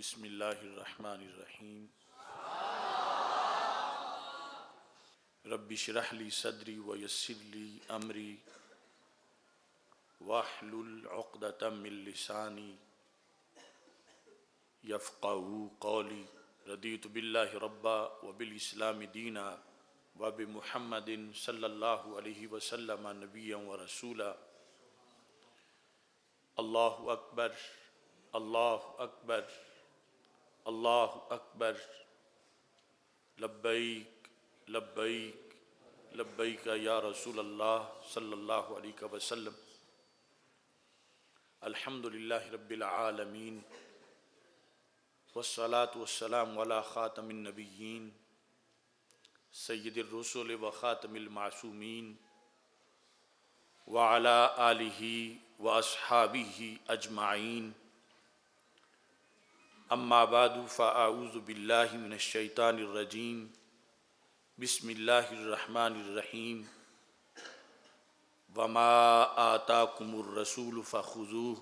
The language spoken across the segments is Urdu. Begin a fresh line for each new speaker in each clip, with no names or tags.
بسم اللہ الرحمن الرحیم رب اشرح لی صدری ویسر لی امری واحلل عقدۃ من لسانی یفقہوا قولی رضیت باللہ ربا وبالاسلام دینا وبمحمد صلی اللہ علیہ وسلم نبیا ورسولا۔ اللہ اکبر اللہ اکبر اللہ اکبر، لبیک لبیک لبیک یا رسول اللہ صلی اللہ علیہ وسلم۔ الحمدللہ رب العالمین والصلاة والسلام علی خاتم النبیین سید الرسل و خاتم المعصومین وعلی آلہ واصحابہ اجمعین، اما بعد فاعوذ باللہ من الشیطان الرجیم، بسم اللہ الرحمن الرحیم۔ وما آتاکم الرسول فخذوہ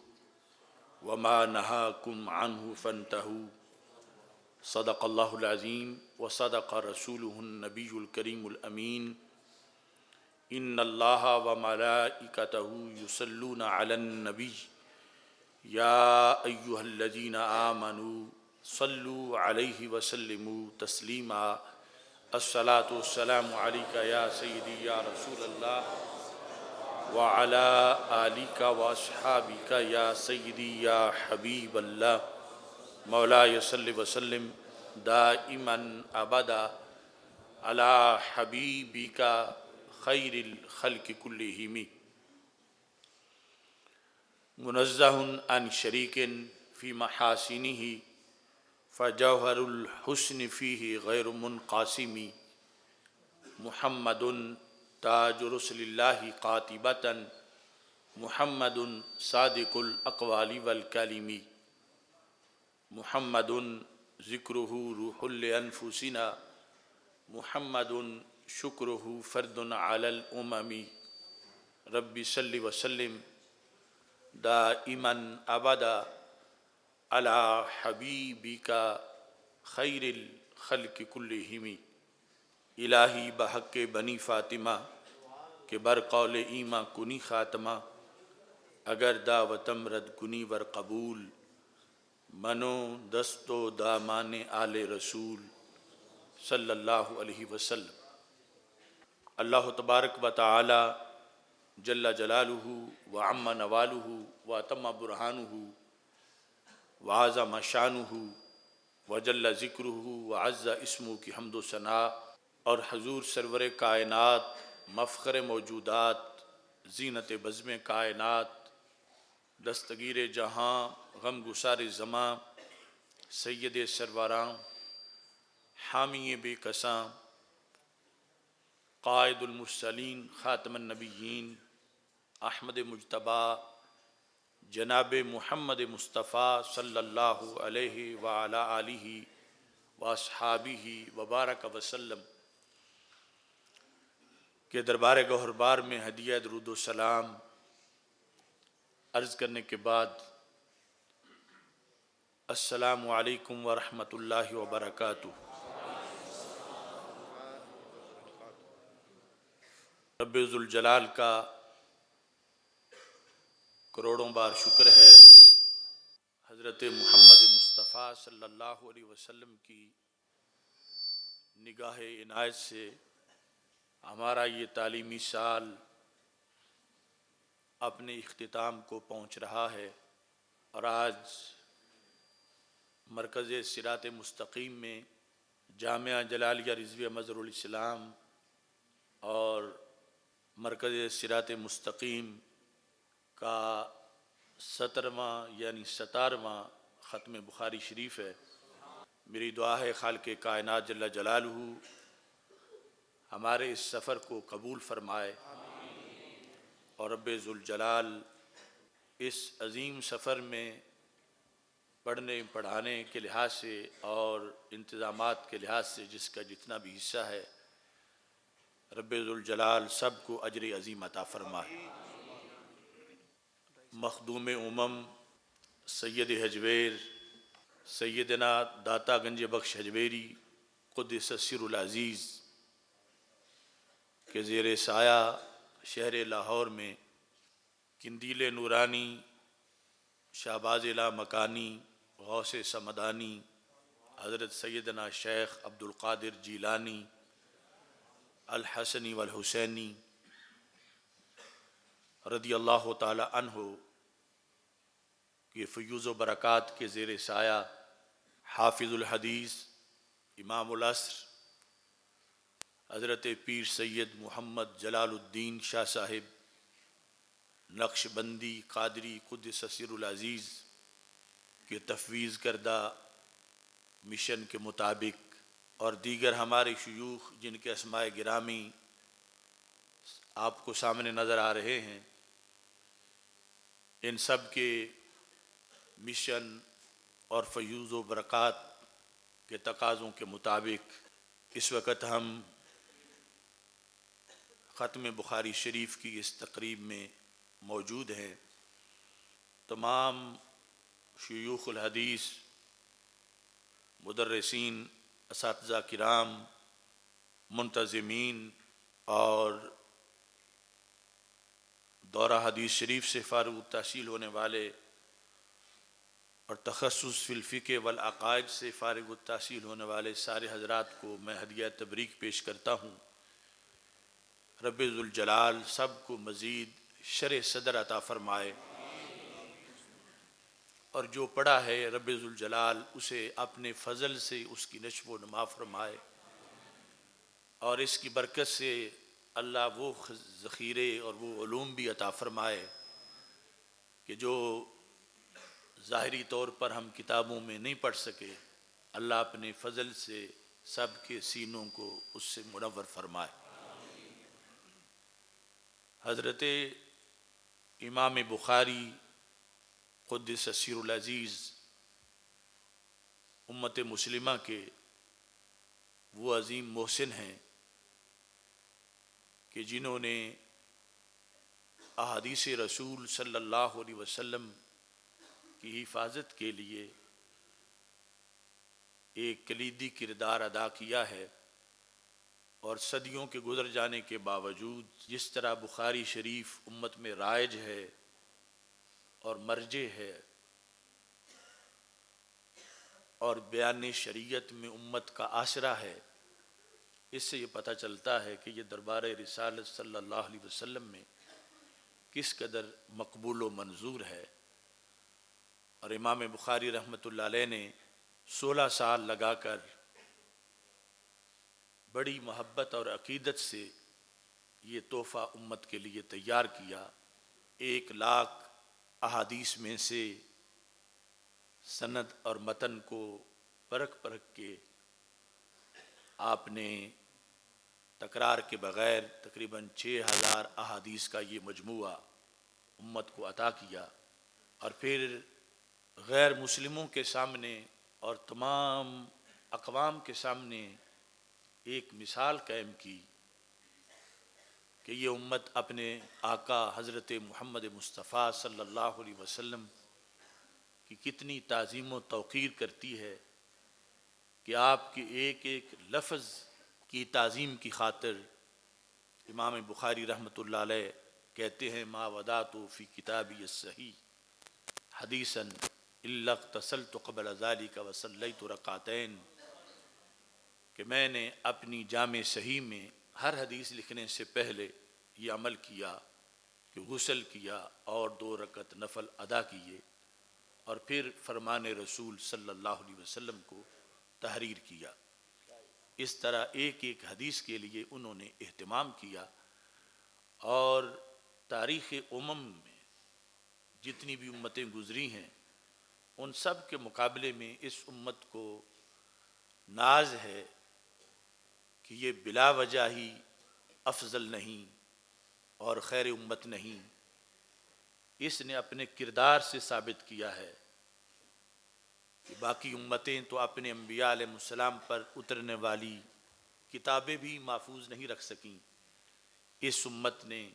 وما نہاکم عنہ فانتہوا، صدق اللہ العظیم وصدق رسولہ النبی الکریم الامین۔ ان اللہ وملائکتہ یصلون علی النبی یا ایہا الذین آمنوا صلوا علیہ وسلموا تسلیما۔ الصلاۃ والسلام علیک یا سیدی یا رسول اللہ وعلی آلک واصحابک یا سیدی یا حبیب اللہ۔ مولاي صل وسلم دائما ابدا علی حبیبک خیر الخلق کلہم۔ منزہ عن شریک فی محاسنہ فجوہر الحسن فیہ غیر منقاسم۔ محمد تاج رسل اللہ قاطبۃ محمد صادق الاقوال والکلم۔ محمد ذکرہ روح لانفسنا محمد شکرہ فرد علی الامم۔ رب صل وسلم دائما ابدا علی حبیبک خیر الخلق کلہم۔ الہی بحق بنی فاطمہ کہ بر قول ایماں کنی خاتمہ، اگر دعوتم رد کنی ور قبول، منو دست و دامان آل رسول صلی اللہ علیہ وسلم۔ اللہ تبارک و تعالی جل جلالہ وعم نوالہ واتم برہانہ وعظم شانہ وجل ذکرہ وعز اسمہ کی حمد و ثناء، اور حضور سرور کائنات مفخر موجودات زینت بزم کائنات دستگیر جہاں غم گسار زماں سید سروراں حامی بے کساں قائد المرسلین خاتم النبیین احمد مجتبیٰ جناب محمد مصطفیٰ صلی اللہ علیہ وعلی آلہ واصحابہ وبارک وسلم کے دربار گوہربار میں ہدیہ درود و سلام عرض کرنے کے بعد، السلام علیکم ورحمۃ اللہ وبرکاتہ۔ رب ذوالجلال کا کروڑوں بار شکر ہے، حضرت محمد مصطفیٰ صلی اللہ علیہ وسلم کی نگاہ عنایت سے ہمارا یہ تعلیمی سال اپنے اختتام کو پہنچ رہا ہے، اور آج مرکز صراط مستقیم میں جامعہ جلالیہ رضویہ مظہر الاسلام اور مرکز صراط مستقیم کا 17واں یعنی 17واں ختم بخاری شریف ہے۔ میری دعا ہے خالق کائنات جل جلالہ ہمارے اس سفر کو قبول فرمائے، اور رب ذوالجلال اس عظیم سفر میں پڑھنے پڑھانے کے لحاظ سے اور انتظامات کے لحاظ سے جس کا جتنا بھی حصہ ہے، رب ذوالجلال سب کو اجر عظیم عطا فرمائے۔ مخدوم امم سید حجویر سیدنا داتا گنج بخش حجویری قدس سر العزیز کے زیر سایہ شہر لاہور میں قندیل نورانی شہباز لا مکانی غوث سمدانی حضرت سیدنا شیخ عبد القادر جیلانی الحسنی والحسینی رضی اللہ تعالی عنہ کے فیوز و برکات کے زیر سایہ حافظ الحدیث امام العصر حضرت پیر سید محمد جلال الدین شاہ صاحب نقش بندی قادری قدس سر العزیز کے تفویض کردہ مشن کے مطابق اور دیگر ہمارے شیوخ جن کے اسماء گرامی آپ کو سامنے نظر آ رہے ہیں، ان سب کے مشن اور فیوز و برکات کے تقاضوں کے مطابق اس وقت ہم ختم بخاری شریف کی اس تقریب میں موجود ہیں۔ تمام شیوخ الحدیث، مدرسین، اساتذہ کرام، منتظمین اور دورہ حدیث شریف سے فارغ التحصیل ہونے والے اور تخصص فی الفقہ والعقائد سے فارغ التحصیل ہونے والے سارے حضرات کو میں ہدیہ تبریک پیش کرتا ہوں۔ رب ذوالجلال سب کو مزید شرح صدر عطا فرمائے، اور جو پڑھا ہے رب ذوالجلال اسے اپنے فضل سے اس کی نشو و نما فرمائے، اور اس کی برکت سے اللہ وہ ذخیرے اور وہ علوم بھی عطا فرمائے کہ جو ظاہری طور پر ہم کتابوں میں نہیں پڑھ سکے، اللہ اپنے فضل سے سب کے سینوں کو اس سے منور فرمائے۔ حضرت امام بخاری قدس سر العزیز امت مسلمہ کے وہ عظیم محسن ہیں کہ جنہوں نے احادیث رسول صلی اللہ علیہ وسلم کی حفاظت کے لیے ایک کلیدی کردار ادا کیا ہے، اور صدیوں کے گزر جانے کے باوجود جس طرح بخاری شریف امت میں رائج ہے اور مرجع ہے اور بیان شریعت میں امت کا آسرا ہے، اس سے یہ پتہ چلتا ہے کہ یہ دربار رسالت صلی اللہ علیہ وسلم میں کس قدر مقبول و منظور ہے۔ اور امام بخاری رحمۃ اللہ علیہ نے 16 سال لگا کر بڑی محبت اور عقیدت سے یہ تحفہ امت کے لیے تیار کیا۔ 1,00,000 احادیث میں سے سند اور متن کو پرکھ کے آپ نے تکرار کے بغیر تقریباً 6,000 احادیث کا یہ مجموعہ امت کو عطا کیا، اور پھر غیر مسلموں کے سامنے اور تمام اقوام کے سامنے ایک مثال قائم کی کہ یہ امت اپنے آقا حضرت محمد مصطفیٰ صلی اللہ علیہ وسلم کی کتنی تعظیم و توقیر کرتی ہے، کہ آپ کے ایک ایک لفظ کی تعظیم کی خاطر امام بخاری رحمۃ اللہ علیہ کہتے ہیں ما ودعت فی کتابی الصحیح حدیثا الا اغتسلت قبل ذلك وصلیت رکعتین، کہ میں نے اپنی جامع صحیح میں ہر حدیث لکھنے سے پہلے یہ عمل کیا کہ غسل کیا اور 2 رکعت نفل ادا کیے، اور پھر فرمان رسول صلی اللہ علیہ وسلم کو تحریر کیا۔ اس طرح ایک ایک حدیث کے لیے انہوں نے اہتمام کیا، اور تاریخ امم میں جتنی بھی امتیں گزری ہیں ان سب کے مقابلے میں اس امت کو ناز ہے کہ یہ بلا وجہ ہی افضل نہیں اور خیر امت نہیں، اس نے اپنے کردار سے ثابت کیا ہے کہ باقی امتیں تو اپنے انبیاء علیہ السلام پر اترنے والی کتابیں بھی محفوظ نہیں رکھ سکیں، اس امت نے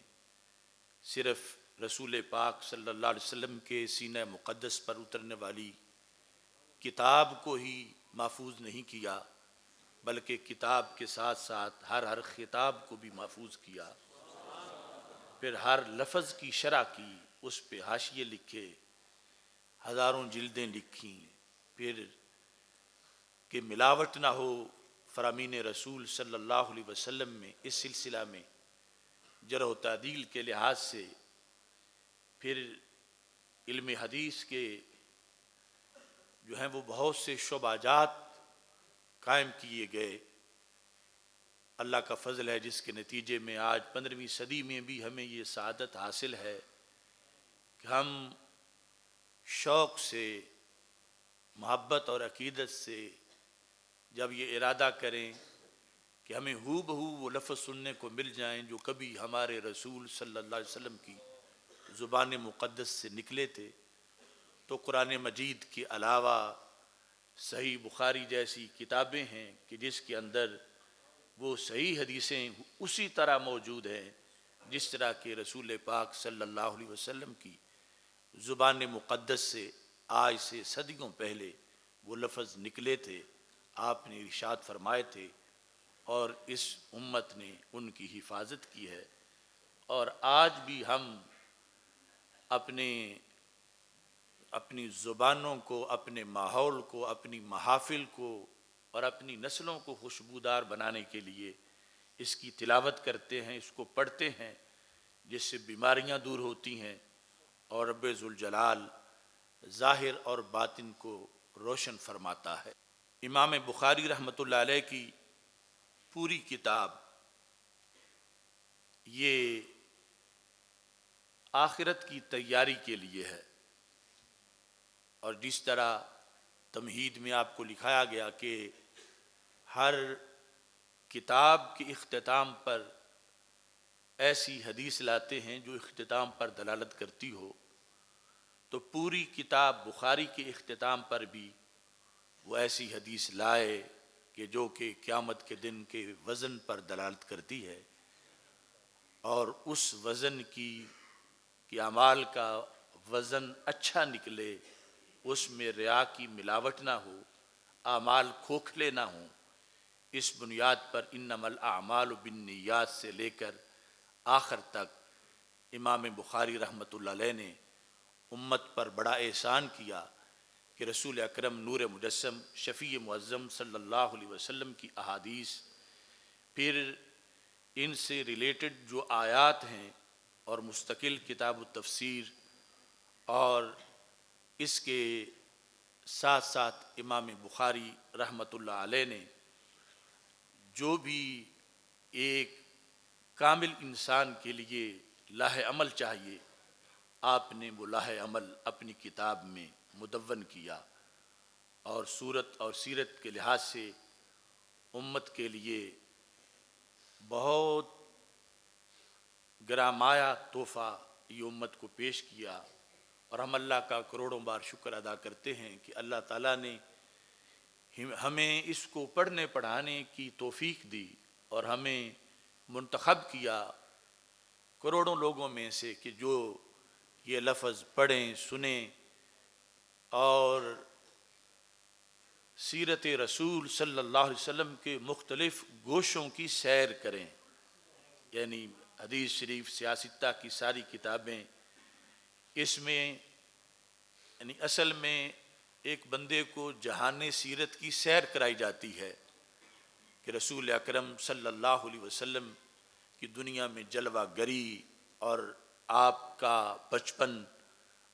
صرف رسول پاک صلی اللہ علیہ وسلم کے سینہ مقدس پر اترنے والی کتاب کو ہی محفوظ نہیں کیا بلکہ کتاب کے ساتھ ساتھ ہر خطاب کو بھی محفوظ کیا، پھر ہر لفظ کی شرح کی، اس پہ حاشیے لکھے، ہزاروں جلدیں لکھیں، پھر کہ ملاوٹ نہ ہو فرامین رسول صلی اللہ علیہ وسلم میں، اس سلسلہ میں جرح و تعدیل کے لحاظ سے، پھر علم حدیث کے جو ہیں وہ بہت سے شعبات قائم کیے گئے۔ اللہ کا فضل ہے جس کے نتیجے میں آج 15ویں صدی میں بھی ہمیں یہ سعادت حاصل ہے کہ ہم شوق سے، محبت اور عقیدت سے جب یہ ارادہ کریں کہ ہمیں ہو بہو وہ لفظ سننے کو مل جائیں جو کبھی ہمارے رسول صلی اللہ علیہ وسلم کی زبان مقدس سے نکلے تھے، تو قرآن مجید کے علاوہ صحیح بخاری جیسی کتابیں ہیں کہ جس کے اندر وہ صحیح حدیثیں اسی طرح موجود ہیں جس طرح کہ رسول پاک صلی اللہ علیہ وسلم کی زبان مقدس سے آج سے صدیوں پہلے وہ لفظ نکلے تھے، آپ نے ارشاد فرمائے تھے، اور اس امت نے ان کی حفاظت کی ہے۔ اور آج بھی ہم اپنی زبانوں کو، اپنے ماحول کو، اپنی محافل کو اور اپنی نسلوں کو خوشبودار بنانے کے لیے اس کی تلاوت کرتے ہیں، اس کو پڑھتے ہیں، جس سے بیماریاں دور ہوتی ہیں اور رب ذوالجلال ظاہر اور باطن کو روشن فرماتا ہے۔ امام بخاری رحمۃ اللہ علیہ کی پوری کتاب یہ آخرت کی تیاری کے لیے ہے، اور جس طرح تمہید میں آپ کو لکھایا گیا کہ ہر کتاب کے اختتام پر ایسی حدیث لاتے ہیں جو اختتام پر دلالت کرتی ہو، تو پوری کتاب بخاری کے اختتام پر بھی وہ ایسی حدیث لائے کہ جو کہ قیامت کے دن کے وزن پر دلالت کرتی ہے، اور اس وزن کی اعمال کا وزن اچھا نکلے، اس میں ریا کی ملاوٹ نہ ہو، اعمال کھوکھلے نہ ہوں۔ اس بنیاد پر انما الاعمال بالنیات سے لے کر آخر تک امام بخاری رحمۃ اللہ علیہ نے امت پر بڑا احسان کیا کہ رسول اکرم نور مجسم شفیع معظم صلی اللہ علیہ وسلم کی احادیث، پھر ان سے ریلیٹڈ جو آیات ہیں، اور مستقل کتاب التفسیر، اور اس کے ساتھ ساتھ امام بخاری رحمۃ اللہ علیہ نے جو بھی ایک کامل انسان کے لیے لاہ عمل چاہیے، آپ نے وہ لاہ عمل اپنی کتاب میں مدون کیا، اور صورت اور سیرت کے لحاظ سے امت کے لیے بہت گرامایا تحفہ یہ امت کو پیش کیا، اور ہم اللہ کا کروڑوں بار شکر ادا کرتے ہیں کہ اللہ تعالیٰ نے ہمیں اس کو پڑھنے پڑھانے کی توفیق دی، اور ہمیں منتخب کیا کروڑوں لوگوں میں سے کہ جو یہ لفظ پڑھیں، سنیں، اور سیرت رسول صلی اللہ علیہ وسلم کے مختلف گوشوں کی سیر کریں، یعنی حدیث شریف، سیاستہ کی ساری کتابیں، اس میں یعنی اصل میں ایک بندے کو جہان سیرت کی سیر کرائی جاتی ہے کہ رسول اکرم صلی اللہ علیہ وسلم کی دنیا میں جلوہ گری، اور آپ کا بچپن،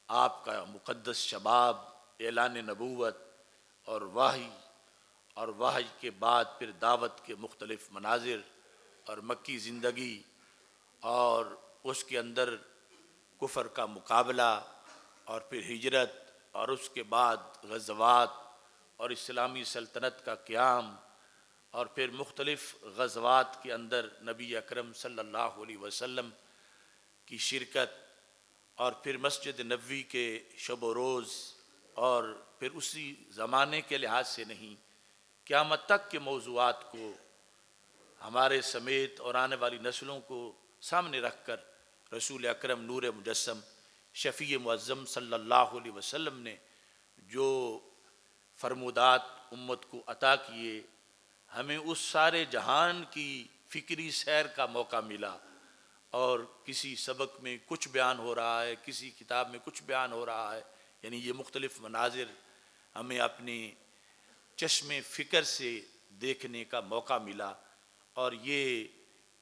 آپ کا مقدس شباب، اعلان نبوت اور وحی کے بعد پھر دعوت کے مختلف مناظر اور مکی زندگی، اور اس کے اندر کفر کا مقابلہ، اور پھر ہجرت، اور اس کے بعد غزوات اور اسلامی سلطنت کا قیام، اور پھر مختلف غزوات کے اندر نبی اکرم صلی اللہ علیہ وسلم کی شرکت، اور پھر مسجد نبوی کے شب و روز، اور پھر اسی زمانے کے لحاظ سے نہیں، قیامت تک کے موضوعات کو ہمارے سمیت اور آنے والی نسلوں کو سامنے رکھ کر رسول اکرم نور مجسم شفیع معظم صلی اللہ علیہ وسلم نے جو فرمودات امت کو عطا کیے، ہمیں اس سارے جہان کی فکری سیر کا موقع ملا، اور کسی سبق میں کچھ بیان ہو رہا ہے، کسی کتاب میں کچھ بیان ہو رہا ہے، یعنی یہ مختلف مناظر ہمیں اپنے چشم فکر سے دیکھنے کا موقع ملا، اور یہ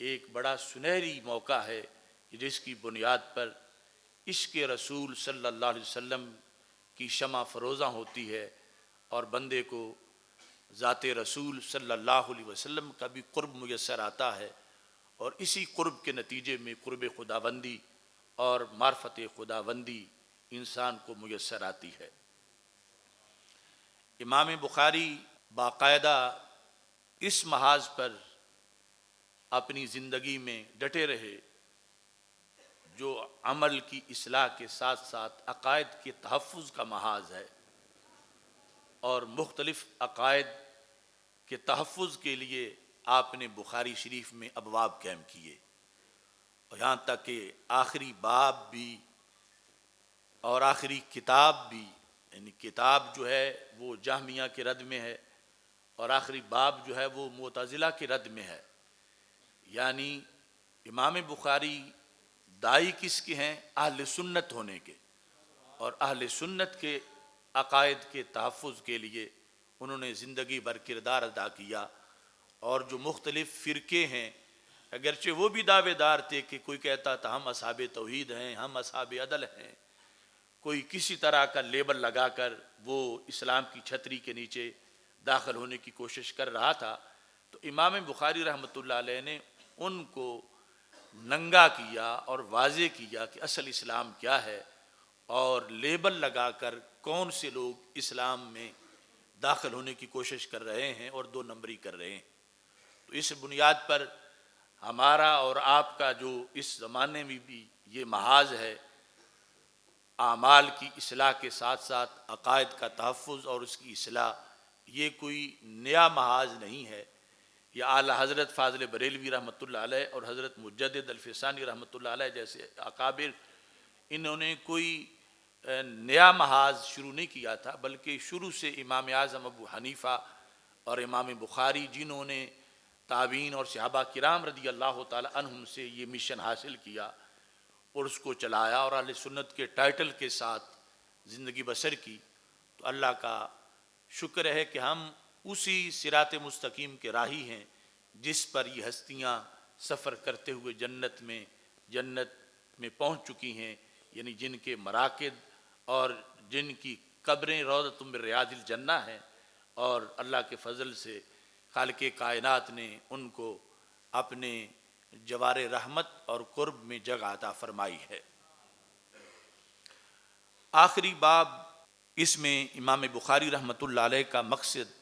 ایک بڑا سنہری موقع ہے کہ جس کی بنیاد پر عشق رسول صلی اللہ علیہ وسلم کی شمع فروزاں ہوتی ہے، اور بندے کو ذات رسول صلی اللہ علیہ وسلم کا بھی قرب میسر آتا ہے، اور اسی قرب کے نتیجے میں قرب خداوندی اور معرفت خداوندی انسان کو میسر آتی ہے۔ امام بخاری باقاعدہ اس محاذ پر اپنی زندگی میں ڈٹے رہے، جو عمل کی اصلاح کے ساتھ ساتھ عقائد کے تحفظ کا محاذ ہے، اور مختلف عقائد کے تحفظ کے لیے آپ نے بخاری شریف میں ابواب قائم کیے، اور یہاں تک کہ آخری باب بھی اور آخری کتاب بھی، یعنی کتاب جو ہے وہ جہمیہ کے رد میں ہے، اور آخری باب جو ہے وہ معتزلہ کے رد میں ہے۔ یعنی امام بخاری داعی کس کے ہیں؟ اہل سنت ہونے کے، اور اہل سنت کے عقائد کے تحفظ کے لیے انہوں نے زندگی بھر کردار ادا کیا۔ اور جو مختلف فرقے ہیں، اگرچہ وہ بھی دعوے دار تھے کہ کوئی کہتا تھا ہم اصحاب توحید ہیں، ہم اصحاب عدل ہیں، کوئی کسی طرح کا لیبل لگا کر وہ اسلام کی چھتری کے نیچے داخل ہونے کی کوشش کر رہا تھا، تو امام بخاری رحمۃ اللہ علیہ نے ان کو ننگا کیا اور واضح کیا کہ اصل اسلام کیا ہے، اور لیبل لگا کر کون سے لوگ اسلام میں داخل ہونے کی کوشش کر رہے ہیں اور دو نمبری کر رہے ہیں۔ تو اس بنیاد پر ہمارا اور آپ کا جو اس زمانے میں بھی یہ محاذ ہے، اعمال کی اصلاح کے ساتھ ساتھ عقائد کا تحفظ اور اس کی اصلاح، یہ کوئی نیا محاذ نہیں ہے۔ یہ اعلیٰ حضرت فاضل بریلوی رحمۃ اللہ علیہ اور حضرت مجدد الفسانی رحمۃ اللہ علیہ جیسے اکابر، انہوں نے کوئی نیا محاذ شروع نہیں کیا تھا، بلکہ شروع سے امام اعظم ابو حنیفہ اور امام بخاری، جنہوں نے تابعین اور صحابہ کرام رضی اللہ تعالی عنہم سے یہ مشن حاصل کیا اور اس کو چلایا اور اہل سنت کے ٹائٹل کے ساتھ زندگی بسر کی، تو اللہ کا شکر ہے کہ ہم اسی صراط مستقیم کے راہی ہیں جس پر یہ ہستیاں سفر کرتے ہوئے جنت میں پہنچ چکی ہیں، یعنی جن کے مراکد اور جن کی قبریں روضۃ من ریاض الجنہ ہیں، اور اللہ کے فضل سے خالق کائنات نے ان کو اپنے جوار رحمت اور قرب میں جگہ عطا فرمائی ہے۔ آخری باب، اس میں امام بخاری رحمۃ اللہ علیہ کا مقصد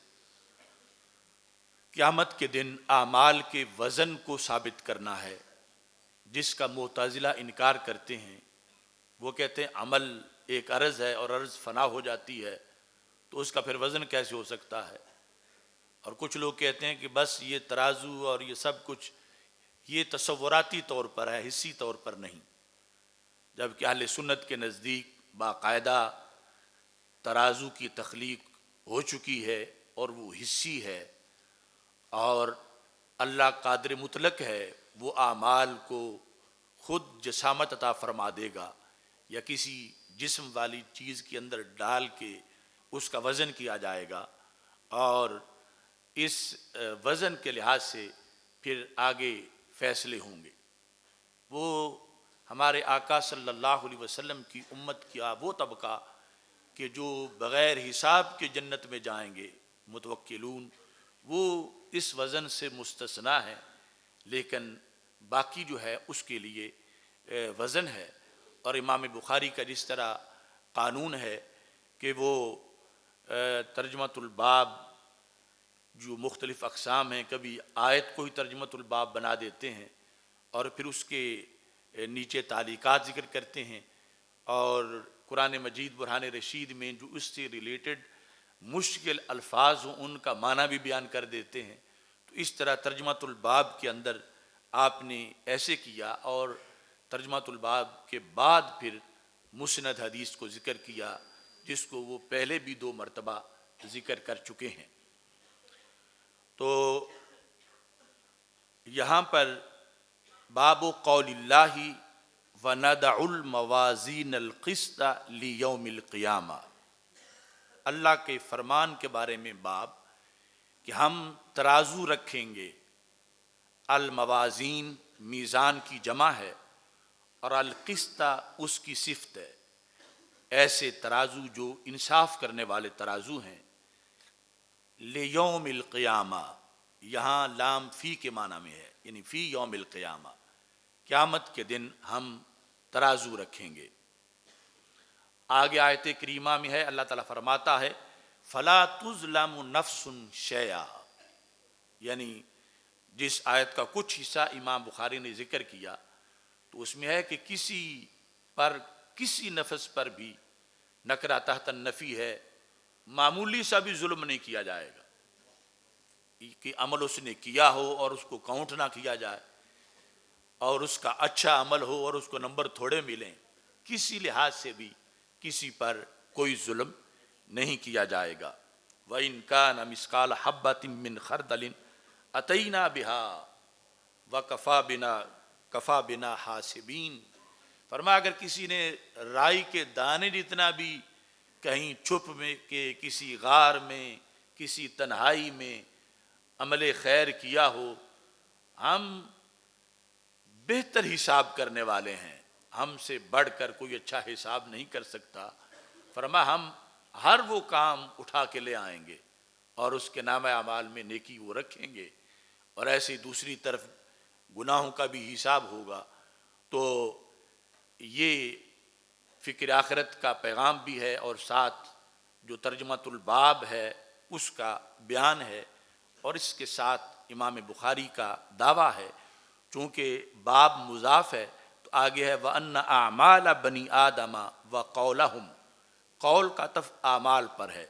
قیامت کے دن اعمال کے وزن کو ثابت کرنا ہے، جس کا معتزلہ انکار کرتے ہیں۔ وہ کہتے ہیں عمل ایک عرض ہے اور عرض فنا ہو جاتی ہے، تو اس کا پھر وزن کیسے ہو سکتا ہے؟ اور کچھ لوگ کہتے ہیں کہ بس یہ ترازو اور یہ سب کچھ یہ تصوراتی طور پر ہے، حسی طور پر نہیں، جبکہ اہل سنت کے نزدیک باقاعدہ ترازو کی تخلیق ہو چکی ہے اور وہ حسی ہے، اور اللہ قادر مطلق ہے، وہ اعمال کو خود جسامت عطا فرما دے گا، یا کسی جسم والی چیز کے اندر ڈال کے اس کا وزن کیا جائے گا، اور اس وزن کے لحاظ سے پھر آگے فیصلے ہوں گے۔ وہ ہمارے آقا صلی اللہ علیہ وسلم کی امت کیا وہ طبقہ کہ جو بغیر حساب کے جنت میں جائیں گے، متوکلون، وہ اس وزن سے مستثنا ہے، لیکن باقی جو ہے اس کے لیے وزن ہے۔ اور امام بخاری کا جس طرح قانون ہے کہ وہ ترجمۃ الباب جو مختلف اقسام ہیں، کبھی آیت کو ہی ترجمۃ الباب بنا دیتے ہیں اور پھر اس کے نیچے تعلیقات ذکر کرتے ہیں، اور قرآن مجید برہان رشید میں جو اس سے ریلیٹڈ مشکل الفاظ ہوں ان کا معنی بھی بیان کر دیتے ہیں۔ تو اس طرح ترجمۃ الباب کے اندر آپ نے ایسے کیا، اور ترجمۃ الباب کے بعد پھر مسند حدیث کو ذکر کیا، جس کو وہ پہلے بھی 2 مرتبہ ذکر کر چکے ہیں۔ تو یہاں پر باب قول اللہ وَنَدَعُ الْمَوَازِينَ الْقِسْطَ لِيَوْمِ الْقِيَامَةِ، اللہ کے فرمان کے بارے میں باب کہ ہم ترازو رکھیں گے۔ الموازین میزان کی جمع ہے، اور القسط اس کی صفت ہے، ایسے ترازو جو انصاف کرنے والے ترازو ہیں۔ لیوم القیامہ، یہاں لام فی کے معنی میں ہے، یعنی فی یوم القیامہ، قیامت کے دن ہم ترازو رکھیں گے۔ آگے آیت کریمہ میں ہے، اللہ تعالیٰ فرماتا ہے فَلَا تُظْلَمُ نَفْسٌ شَيْئًا، یعنی جس آیت کا کچھ حصہ امام بخاری نے ذکر کیا تو اس میں ہے کہ کسی نفس پر بھی نکرہ تحت النفی ہے، معمولی سا بھی ظلم نہیں کیا جائے گا کہ عمل اس نے کیا ہو اور اس کو کاؤنٹ نہ کیا جائے، اور اس کا اچھا عمل ہو اور اس کو نمبر تھوڑے ملیں، کسی لحاظ سے بھی کسی پر کوئی ظلم نہیں کیا جائے گا۔ وَإِن كَانَ مِثْقَالَ حَبَّةٍ مِّنْ خَرْدَلٍ أَتَيْنَا بِهَا وَكَفَى بِنَا حَاسِبِينَ، فرمایا اگر کسی نے رائی کے دانے جتنا بھی کہیں چھپ میں کہ کسی غار میں کسی تنہائی میں عمل خیر کیا ہو، ہم بہتر حساب کرنے والے ہیں، ہم سے بڑھ کر کوئی اچھا حساب نہیں کر سکتا۔ فرمایا ہم ہر وہ کام اٹھا کے لے آئیں گے اور اس کے نامہ اعمال میں نیکی وہ رکھیں گے، اور ایسی دوسری طرف گناہوں کا بھی حساب ہوگا۔ تو یہ فکر آخرت کا پیغام بھی ہے، اور ساتھ جو ترجمۃ الباب ہے اس کا بیان ہے، اور اس کے ساتھ امام بخاری کا دعویٰ ہے، چونکہ باب مضاف ہے تو آگے ہے وَأَنَّ أَعْمَالَ بَنِي آدَمَ وَقَوْلَهُمْ، قول کا طرف اعمال پر ہے،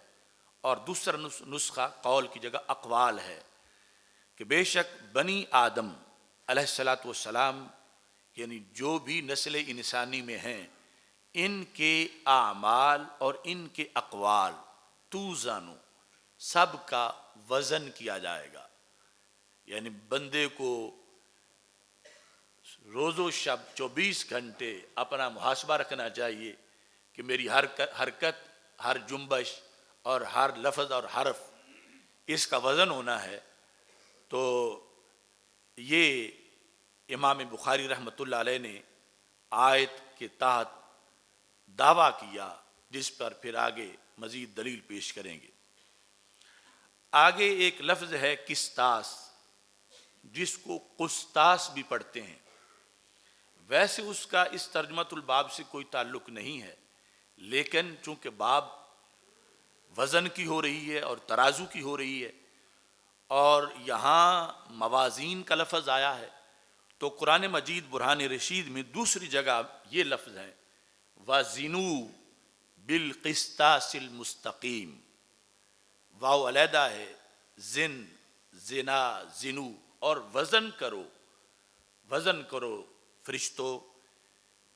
اور دوسرا نسخہ قول کی جگہ اقوال ہے، کہ بے شک بنی آدم علیہ السلام، یعنی جو بھی نسل انسانی میں ہیں، ان کے اعمال اور ان کے اقوال توزن، سب کا وزن کیا جائے گا۔ یعنی بندے کو روز و شب 24 گھنٹے اپنا محاسبہ رکھنا چاہیے کہ میری ہر حرکت، ہر جنبش اور ہر لفظ اور حرف اس کا وزن ہونا ہے۔ تو یہ امام بخاری رحمۃ اللہ علیہ نے آیت کے تحت دعویٰ کیا، جس پر پھر آگے مزید دلیل پیش کریں گے۔ آگے ایک لفظ ہے قسطاس، جس کو قسطاس بھی پڑھتے ہیں، ویسے اس کا اس ترجمۃ الباب سے کوئی تعلق نہیں ہے، لیکن چونکہ باب وزن کی ہو رہی ہے اور ترازو کی ہو رہی ہے، اور یہاں موازین کا لفظ آیا ہے، تو قرآن مجید برہان رشید میں دوسری جگہ یہ لفظ ہے وَزِنُوا بِالْقِسْطَاسِ الْمُسْتَقِيمِ، واو علیحدہ ہے، زن، زنا، زنو، اور وزن کرو فرشتوں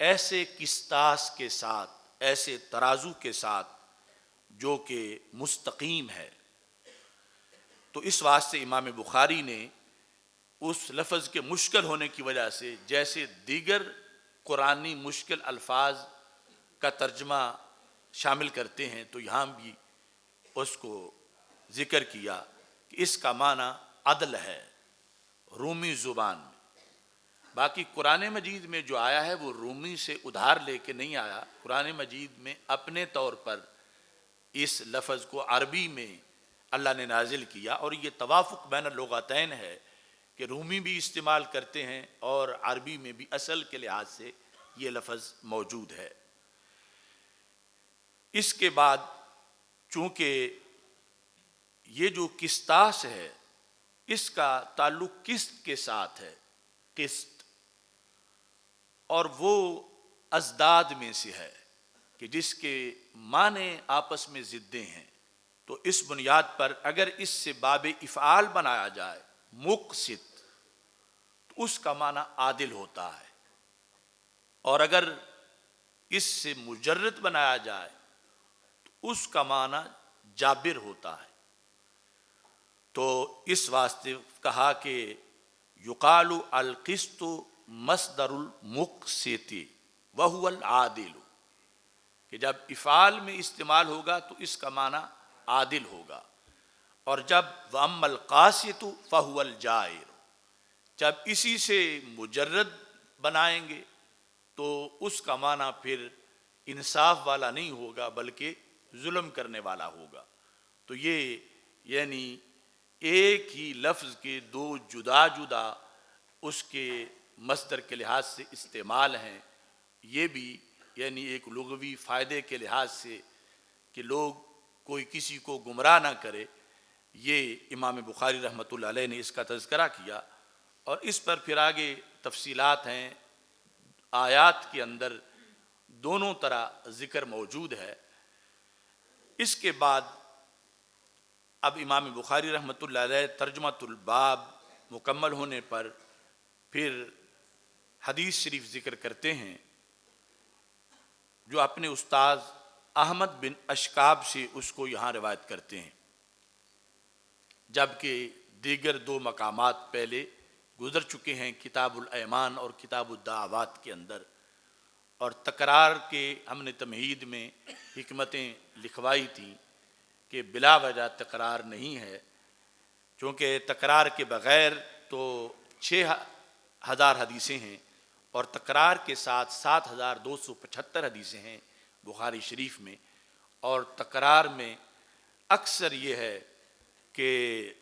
ایسے قسطاس کے ساتھ، ایسے ترازو کے ساتھ جو کہ مستقیم ہے۔ تو اس واسطے امام بخاری نے اس لفظ کے مشکل ہونے کی وجہ سے، جیسے دیگر قرآنی مشکل الفاظ کا ترجمہ شامل کرتے ہیں، تو یہاں بھی اس کو ذکر کیا کہ اس کا معنی عدل ہے رومی زبان میں۔ باقی قرآن مجید میں جو آیا ہے وہ رومی سے ادھار لے کے نہیں آیا، قرآن مجید میں اپنے طور پر اس لفظ کو عربی میں اللہ نے نازل کیا، اور یہ توافق بین اللغتین ہے کہ رومی بھی استعمال کرتے ہیں اور عربی میں بھی اصل کے لحاظ سے یہ لفظ موجود ہے۔ اس کے بعد چونکہ یہ جو قسطاس ہے اس کا تعلق قسط کے ساتھ ہے، قسط، اور وہ ازداد میں سے ہے کہ جس کے معنی آپس میں ضدیں ہیں، تو اس بنیاد پر اگر اس سے باب افعال بنایا جائے مقسط، تو اس کا معنی عادل ہوتا ہے، اور اگر اس سے مجرد بنایا جائے تو اس کا معنی جابر ہوتا ہے۔ تو اس واسطے کہا کہ یقال القسط مصدر المقسط وهو العادل، کہ جب افعال میں استعمال ہوگا تو اس کا معنی عادل ہوگا، اور جب واما القاسط فهو الجائر، جب اسی سے مجرد بنائیں گے تو اس کا معنی پھر انصاف والا نہیں ہوگا بلکہ ظلم کرنے والا ہوگا۔ تو یہ یعنی ایک ہی لفظ کے دو جدا جدا اس کے مصدر کے لحاظ سے استعمال ہیں، یہ بھی یعنی ایک لغوی فائدے کے لحاظ سے کہ لوگ کوئی کسی کو گمراہ نہ کرے، یہ امام بخاری رحمۃ اللہ علیہ نے اس کا تذکرہ کیا، اور اس پر پھر آگے تفصیلات ہیں، آیات کے اندر دونوں طرح ذکر موجود ہے۔ اس کے بعد اب امام بخاری رحمۃ اللہ علیہ ترجمۃ الباب مکمل ہونے پر پھر حدیث شریف ذکر کرتے ہیں جو اپنے استاذ احمد بن اشکاب سے اس کو یہاں روایت کرتے ہیں، جبکہ دیگر دو مقامات پہلے گزر چکے ہیں، کتاب الایمان اور کتاب الدعوات کے اندر، اور تکرار کے ہم نے تمہید میں حکمتیں لکھوائی تھیں کہ بلا وجہ تکرار نہیں ہے، چونکہ تکرار کے بغیر تو 6000 حدیثیں ہیں اور تکرار کے ساتھ 7275 حدیثیں ہیں بخاری شریف میں، اور تکرار میں اکثر یہ ہے کہ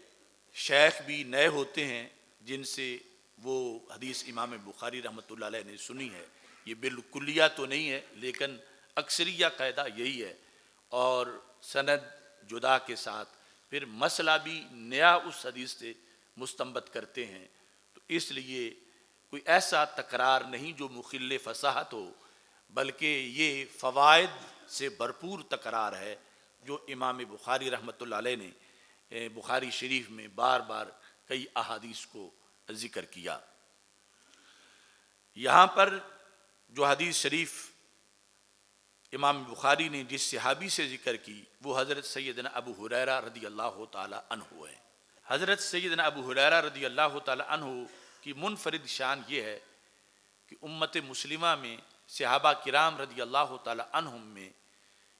شیخ بھی نئے ہوتے ہیں جن سے وہ حدیث امام بخاری رحمۃ اللہ علیہ نے سنی ہے، یہ بالکلیہ تو نہیں ہے لیکن اکثریہ قاعدہ یہی ہے، اور سند جدا کے ساتھ پھر مسئلہ بھی نیا اس حدیث سے مستنبط کرتے ہیں، تو اس لیے کوئی ایسا تکرار نہیں جو مخل فصاحت ہو، بلکہ یہ فوائد سے بھرپور تکرار ہے جو امام بخاری رحمۃ اللہ علیہ نے بخاری شریف میں بار بار کئی احادیث کو ذکر کیا۔ یہاں پر جو حدیث شریف امام بخاری نے جس صحابی سے ذکر کی وہ حضرت سیدنا ابو ہریرہ رضی اللہ تعالی عنہ ہے۔ حضرت سیدنا ابو ہریرہ رضی اللہ تعالی عنہ کی منفرد شان یہ ہے کہ امت مسلمہ میں صحابہ کرام رضی اللہ تعالی عنہم میں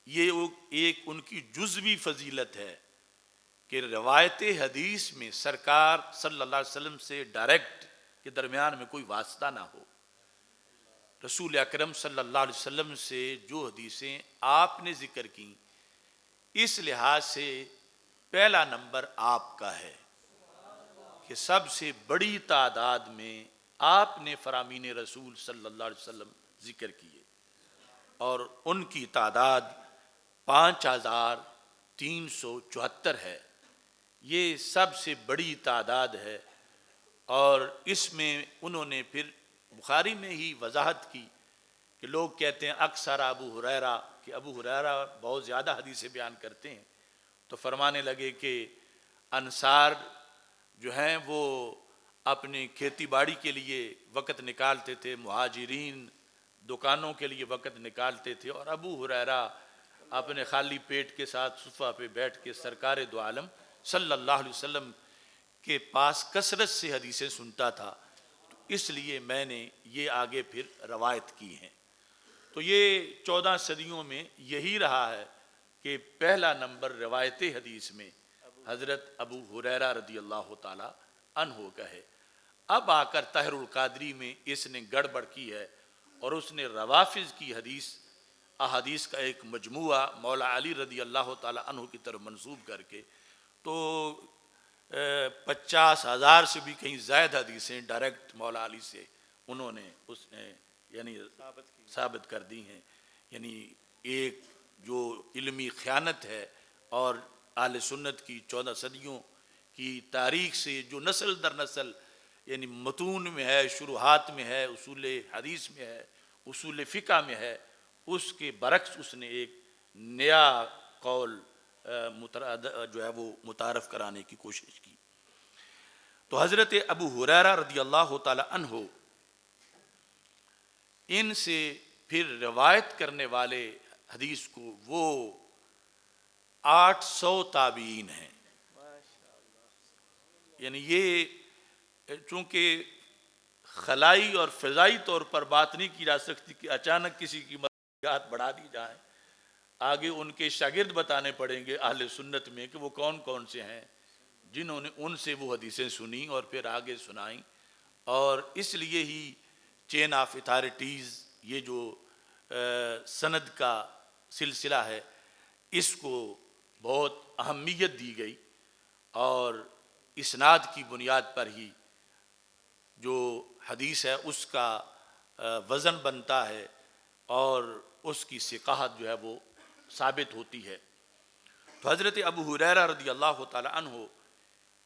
یہ ایک ان کی جزوی فضیلت ہے کہ روایت حدیث میں سرکار صلی اللہ علیہ وسلم سے ڈائریکٹ کے درمیان میں کوئی واسطہ نہ ہو۔ رسول اکرم صلی اللہ علیہ وسلم سے جو حدیثیں آپ نے ذکر کی اس لحاظ سے پہلا نمبر آپ کا ہے کہ سب سے بڑی تعداد میں آپ نے فرامین رسول صلی اللہ علیہ وسلم ذکر کیے، اور ان کی تعداد 5374 ہے، یہ سب سے بڑی تعداد ہے، اور اس میں انہوں نے پھر بخاری میں ہی وضاحت کی کہ لوگ کہتے ہیں اکثر ابو ہریرہ کہ ابو ہریرہ بہت زیادہ حدیثیں بیان کرتے ہیں، تو فرمانے لگے کہ انصار جو ہیں وہ اپنی کھیتی باڑی کے لیے وقت نکالتے تھے، مہاجرین دکانوں کے لیے وقت نکالتے تھے، اور ابو ہریرہ اپنے خالی پیٹ کے ساتھ صفہ پہ بیٹھ کے سرکار دو عالم صلی اللہ علیہ وسلم کے پاس کثرت سے حدیثیں سنتا تھا، تو اس لیے میں نے یہ آگے پھر روایت کی ہیں۔ تو یہ 14 صدیوں میں یہی رہا ہے کہ پہلا نمبر روایت حدیث میں حضرت ابو ہریرہ رضی اللہ تعالی عنہ کا ہے۔ اب آ کر طاہر القادری میں اس نے گڑبڑ کی ہے، اور اس نے روافظ کی احادیث کا ایک مجموعہ مولا علی رضی اللہ تعالی عنہ کی طرف منسوب کر کے تو 50,000 سے بھی کہیں زائد حدیثیں ڈائریکٹ مولا علی سے انہوں نے اس یعنی ثابت کر دی ہیں، یعنی ایک جو علمی خیانت ہے، اور اہل سنت کی 14 صدیوں کی تاریخ سے جو نسل در نسل یعنی متون میں ہے، شروحات میں ہے، اصول حدیث میں ہے، اصول فقہ میں ہے، اس کے برعکس اس نے ایک نیا قول جو ہے وہ متعارف کرانے کی کوشش کی۔ تو حضرت ابو ہریرہ رضی اللہ تعالی عنہ ان سے پھر روایت کرنے والے حدیث کو وہ 800 تابعین ہیں. یعنی یہ چونکہ خلائی اور فضائی طور پر بات نہیں کی جا سکتی کہ اچانک کسی کی مرجعیات بڑھا دی جائیں. آگے ان کے شاگرد بتانے پڑیں گے اہل سنت میں کہ وہ کون کون سے ہیں جنہوں نے ان سے وہ حدیثیں سنی اور پھر آگے سنائیں. اور اس لیے ہی چین آف اتھارٹیز، یہ جو سند کا سلسلہ ہے، اس کو بہت اہمیت دی گئی اور اسناد کی بنیاد پر ہی جو حدیث ہے اس کا وزن بنتا ہے اور اس کی ثقاہت جو ہے وہ ثابت ہوتی ہے. تو حضرت ابو ہریرہ رضی اللہ تعالی عنہ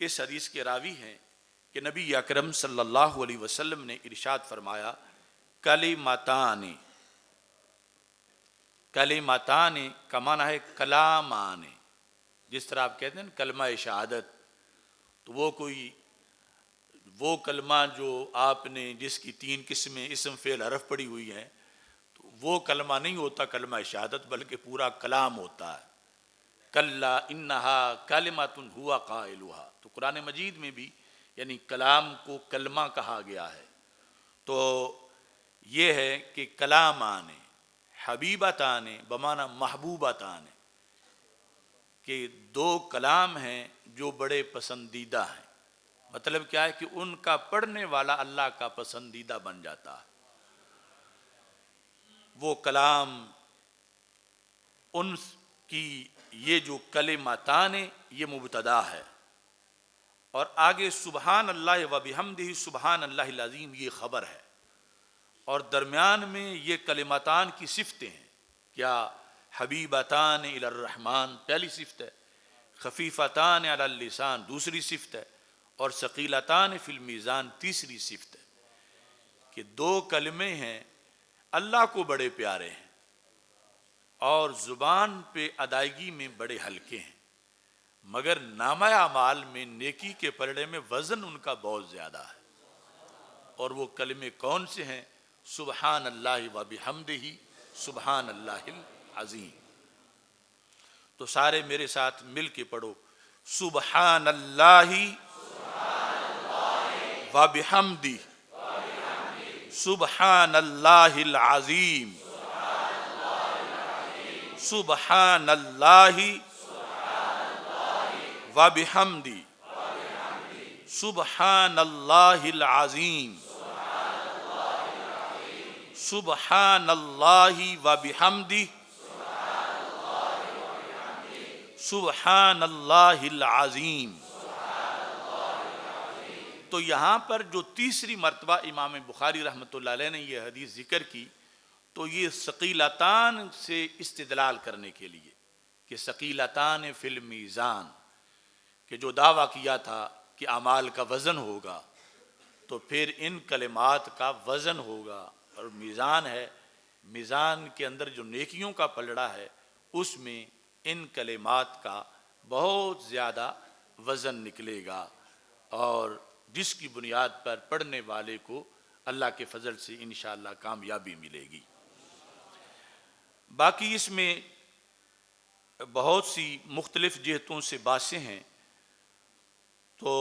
اس حدیث کے راوی ہیں کہ نبی اکرم صلی اللہ علیہ وسلم نے ارشاد فرمایا کلمتان. کلمتان کا معنی ہے کلامان. جس طرح آپ کہتے ہیں کلمہ شہادت، تو وہ کلمہ جو آپ نے جس کی 3 قسمیں اسم فعل حرف پڑی ہوئی ہیں، تو وہ کلمہ نہیں ہوتا کلمہ شہادت، بلکہ پورا کلام ہوتا ہے. کلا انہا کلمۃ ہوا قائلھا. تو قرآن مجید میں بھی یعنی کلام کو کلمہ کہا گیا ہے. تو یہ ہے کہ کلامان حبیبتان بمعنی محبوبتان، کہ 2 کلام ہیں جو بڑے پسندیدہ ہیں. مطلب کیا ہے کہ ان کا پڑھنے والا اللہ کا پسندیدہ بن جاتا ہے. وہ کلام ان کی یہ جو کلمتان یہ مبتدا ہے، اور آگے سبحان اللہ و بحمدہ سبحان اللہ العظیم یہ خبر ہے، اور درمیان میں یہ کلمتان کی صفتیں ہیں. کیا حبیبتان الی الرحمن پہلی صفت ہے، خفیفتان علی اللسان دوسری صفت ہے، اور ثقیلتان فی المیزان تیسری صفت ہے. کہ 2 کلمے ہیں اللہ کو بڑے پیارے ہیں اور زبان پہ ادائیگی میں بڑے ہلکے ہیں، مگر نامہ اعمال میں نیکی کے پلڑے میں وزن ان کا بہت زیادہ ہے. اور وہ کلمے کون سے ہیں؟ سبحان اللہ و بحمدہ سبحان اللہ العظیم. تو سارے میرے ساتھ مل کے پڑھو سبحان اللہ و بحمدہ سبحان اللہ العظیم سبحان اللہ و بحمدہ سبحان اللہ العظیم سبحان اللہ و بحمدہ سبحان اللہ العظیم. تو یہاں پر جو تیسری مرتبہ امام بخاری رحمۃ اللہ علیہ نے یہ حدیث ذکر کی، تو یہ ثقیلتان سے استدلال کرنے کے لیے کہ ثقیلتان فی المیزان، کہ جو دعویٰ کیا تھا کہ اعمال کا وزن ہوگا، تو پھر ان کلمات کا وزن ہوگا. اور میزان ہے، میزان کے اندر جو نیکیوں کا پلڑا ہے اس میں ان کلمات کا بہت زیادہ وزن نکلے گا، اور جس کی بنیاد پر پڑھنے والے کو اللہ کے فضل سے انشاءاللہ کامیابی ملے گی. باقی اس میں بہت سی مختلف جہتوں سے باتیں ہیں. تو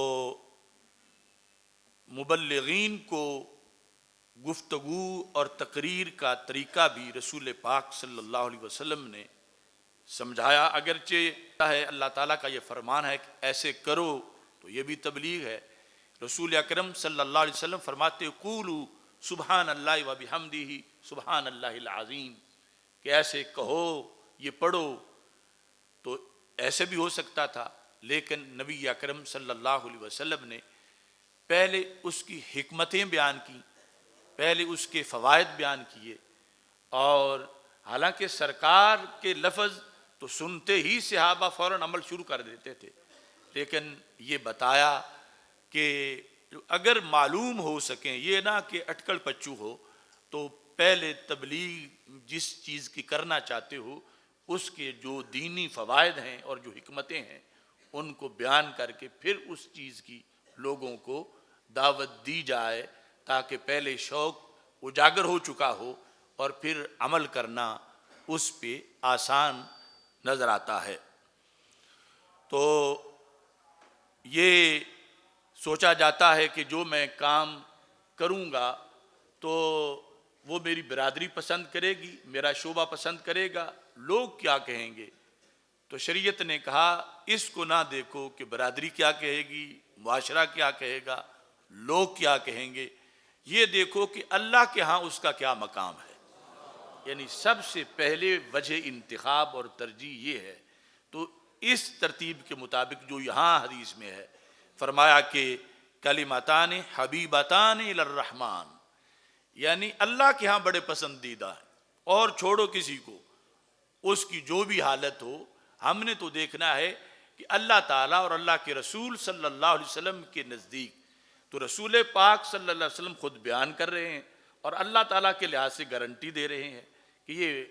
مبلغین کو گفتگو اور تقریر کا طریقہ بھی رسول پاک صلی اللہ علیہ وسلم نے سمجھایا. اگرچہ ہے اللہ تعالیٰ کا یہ فرمان ہے کہ ایسے کرو، تو یہ بھی تبلیغ ہے. رسول اکرم صلی اللہ علیہ وسلم فرماتے قولوا سبحان اللہ و بحمدہ سبحان اللہ العظیم، کہ ایسے کہو، یہ پڑھو. تو ایسے بھی ہو سکتا تھا، لیکن نبی اکرم صلی اللہ علیہ وسلم نے پہلے اس کی حکمتیں بیان کی، پہلے اس کے فوائد بیان کیے. اور حالانکہ سرکار کے لفظ تو سنتے ہی صحابہ فوراً عمل شروع کر دیتے تھے، لیکن یہ بتایا کہ اگر معلوم ہو سکیں، یہ نہ کہ اٹکل پچو ہو، تو پہلے تبلیغ جس چیز کی کرنا چاہتے ہو اس کے جو دینی فوائد ہیں اور جو حکمتیں ہیں ان کو بیان کر کے پھر اس چیز کی لوگوں کو دعوت دی جائے، تاکہ پہلے شوق اجاگر ہو چکا ہو اور پھر عمل کرنا اس پہ آسان نظر آتا ہے. تو یہ سوچا جاتا ہے کہ جو میں کام کروں گا تو وہ میری برادری پسند کرے گی، میرا شعبہ پسند کرے گا، لوگ کیا کہیں گے؟ تو شریعت نے کہا اس کو نہ دیکھو کہ برادری کیا کہے گی، معاشرہ کیا کہے گا، لوگ کیا کہیں گے، یہ دیکھو کہ اللہ کے ہاں اس کا کیا مقام ہے۔ یعنی سب سے پہلے وجہ انتخاب اور ترجیح یہ ہے۔ تو اس ترتیب کے مطابق جو یہاں حدیث میں ہے، فرمایا کہ کلمتان حبیبتان الی الرحمن، یعنی اللہ کے ہاں بڑے پسندیدہ ہیں، اور چھوڑو کسی کو، اس کی جو بھی حالت ہو، ہم نے تو دیکھنا ہے کہ اللہ تعالیٰ اور اللہ کے رسول صلی اللہ علیہ وسلم کے نزدیک، تو رسول پاک صلی اللہ علیہ وسلم خود بیان کر رہے ہیں اور اللہ تعالیٰ کے لحاظ سے گارنٹی دے رہے ہیں کہ یہ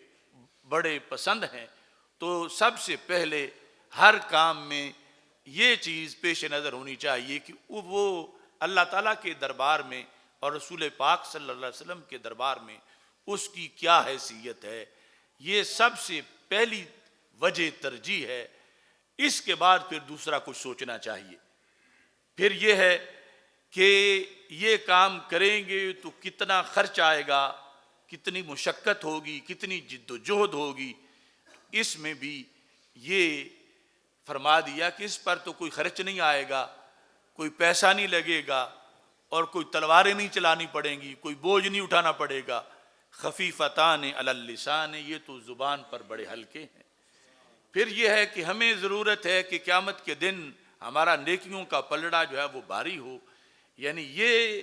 بڑے پسند ہیں۔ تو سب سے پہلے ہر کام میں یہ چیز پیش نظر ہونی چاہیے کہ وہ اللہ تعالیٰ کے دربار میں اور رسول پاک صلی اللہ علیہ وسلم کے دربار میں اس کی کیا حیثیت ہے، یہ سب سے پہلی وجہ ترجیح ہے۔ اس کے بعد پھر دوسرا کچھ سوچنا چاہیے۔ پھر یہ ہے کہ یہ کام کریں گے تو کتنا خرچ آئے گا، کتنی مشقت ہوگی، کتنی جد و جہد ہوگی۔ اس میں بھی یہ فرما دیا کہ اس پر تو کوئی خرچ نہیں آئے گا، کوئی پیسہ نہیں لگے گا، اور کوئی تلواریں نہیں چلانی پڑیں گی، کوئی بوجھ نہیں اٹھانا پڑے گا۔ خفیفتان علی اللسان، یہ تو زبان پر بڑے ہلکے ہیں۔ پھر یہ ہے کہ ہمیں ضرورت ہے کہ قیامت کے دن ہمارا نیکیوں کا پلڑا جو ہے وہ بھاری ہو۔ یعنی یہ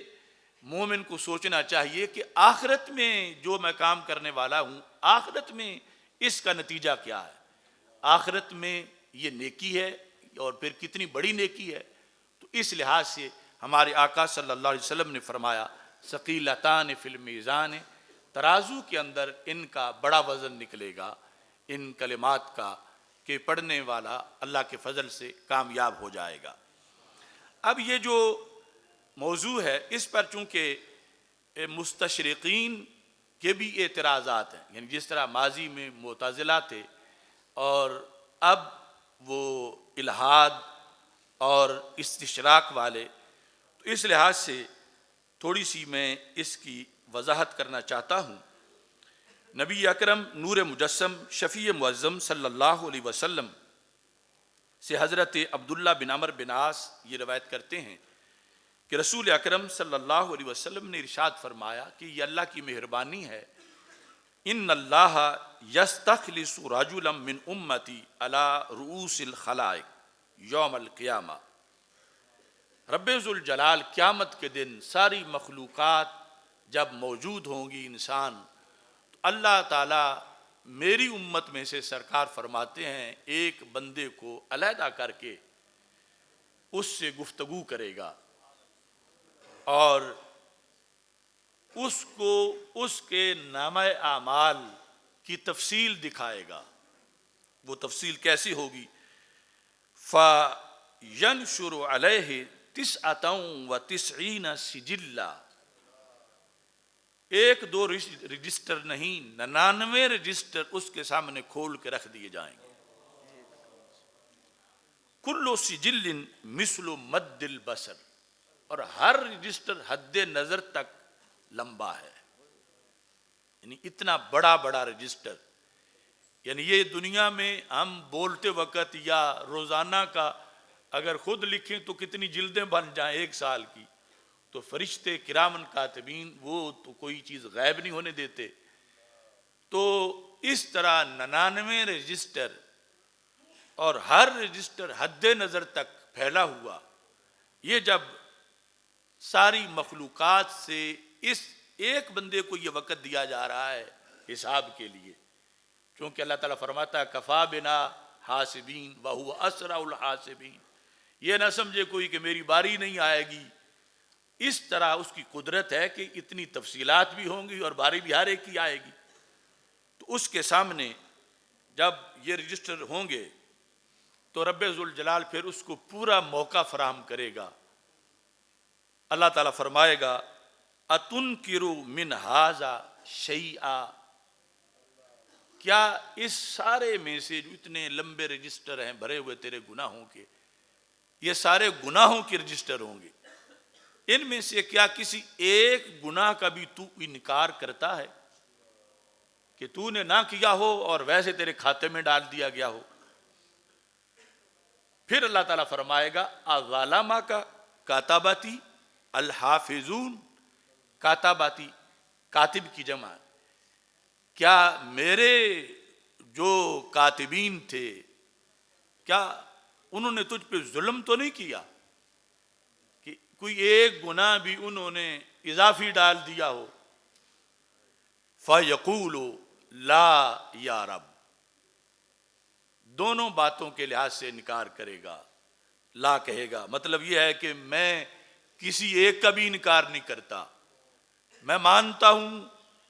مومن کو سوچنا چاہیے کہ آخرت میں جو میں کام کرنے والا ہوں، آخرت میں اس کا نتیجہ کیا ہے، آخرت میں یہ نیکی ہے اور پھر کتنی بڑی نیکی ہے۔ تو اس لحاظ سے ہمارے آقا صلی اللہ علیہ وسلم نے فرمایا ثقیلتان فی المیزان، ترازو کے اندر ان کا بڑا وزن نکلے گا، ان کلمات کا، کہ پڑھنے والا اللہ کے فضل سے کامیاب ہو جائے گا۔ اب یہ جو موضوع ہے اس پر چونکہ مستشرقین کے بھی اعتراضات ہیں، یعنی جس طرح ماضی میں معتزلہ تھے اور اب وہ الحاد اور استشراق والے، تو اس لحاظ سے تھوڑی سی میں اس کی وضاحت کرنا چاہتا ہوں۔ نبی اکرم نور مجسم شفیع معظم صلی اللہ علیہ وسلم سے حضرت عبداللہ بن عمر بن عاص یہ روایت کرتے ہیں کہ رسول اکرم صلی اللہ علیہ وسلم نے ارشاد فرمایا کہ یہ اللہ کی مہربانی ہے، ان اللہ یستخلص رجلا من امتی علی رؤوس الخلائق یوم القیامہ، رب ذوالجلال قیامت کے دن ساری مخلوقات جب موجود ہوں گی، انسان، تو اللہ تعالیٰ میری امت میں سے سرکار فرماتے ہیں ایک بندے کو علیحدہ کر کے اس سے گفتگو کرے گا اور اس کو اس کے نامہ اعمال کی تفصیل دکھائے گا۔ وہ تفصیل کیسی ہوگی؟ فَيَنْشُرُ عَلَيْهِ 99 سجلہ، ایک دو رجسٹر نہیں، 99 رجسٹر اس کے سامنے کھول کے رکھ دیے جائیں گے۔ کل سجل مثل مد البصر، اور ہر رجسٹر حد نظر تک لمبا ہے، یعنی اتنا بڑا بڑا رجسٹر۔ یعنی یہ دنیا میں ہم بولتے وقت یا روزانہ کا اگر خود لکھیں تو کتنی جلدیں بن جائیں ایک سال کی، تو فرشتے کرامن کاتبین وہ تو کوئی چیز غائب نہیں ہونے دیتے۔ تو اس طرح 99 رجسٹر اور ہر رجسٹر حد نظر تک پھیلا ہوا، یہ جب ساری مخلوقات سے اس ایک بندے کو یہ وقت دیا جا رہا ہے حساب کے لیے، کیونکہ اللہ تعالیٰ فرماتا ہے کفا بنا حاسبین وہو اسرع الحاسبین، یہ نہ سمجھے کوئی کہ میری باری نہیں آئے گی۔ اس طرح اس کی قدرت ہے کہ اتنی تفصیلات بھی ہوں گی اور باری بھی ہر ایک کی آئے گی۔ تو اس کے سامنے جب یہ رجسٹر ہوں گے تو رب ذوالجلال پھر اس کو پورا موقع فراہم کرے گا۔ اللہ تعالیٰ فرمائے گا اَتُنْكِرُ مِنْ هَذَا شَيْئًا، کیا اس سارے میں سے جو اتنے لمبے رجسٹر ہیں بھرے ہوئے تیرے گناہوں کے، یہ سارے گناہوں کے رجسٹر ہوں گے، ان میں سے کیا کسی ایک گناہ کا بھی تو انکار کرتا ہے کہ تو نے نہ کیا ہو اور ویسے تیرے کھاتے میں ڈال دیا گیا ہو؟ پھر اللہ تعالیٰ فرمائے گا اَظَلَمَ کا کاتباتی الحافظون، کاتباتی کاتب کی جمع، کیا میرے جو کاتبین تھے کیا انہوں نے تجھ پہ ظلم تو نہیں کیا کہ کوئی ایک گناہ بھی انہوں نے اضافی ڈال دیا ہو؟ فَيَقُولُ لا یا رب، دونوں باتوں کے لحاظ سے انکار کرے گا، لا کہے گا، مطلب یہ ہے کہ میں کسی ایک کا بھی انکار نہیں کرتا، میں مانتا ہوں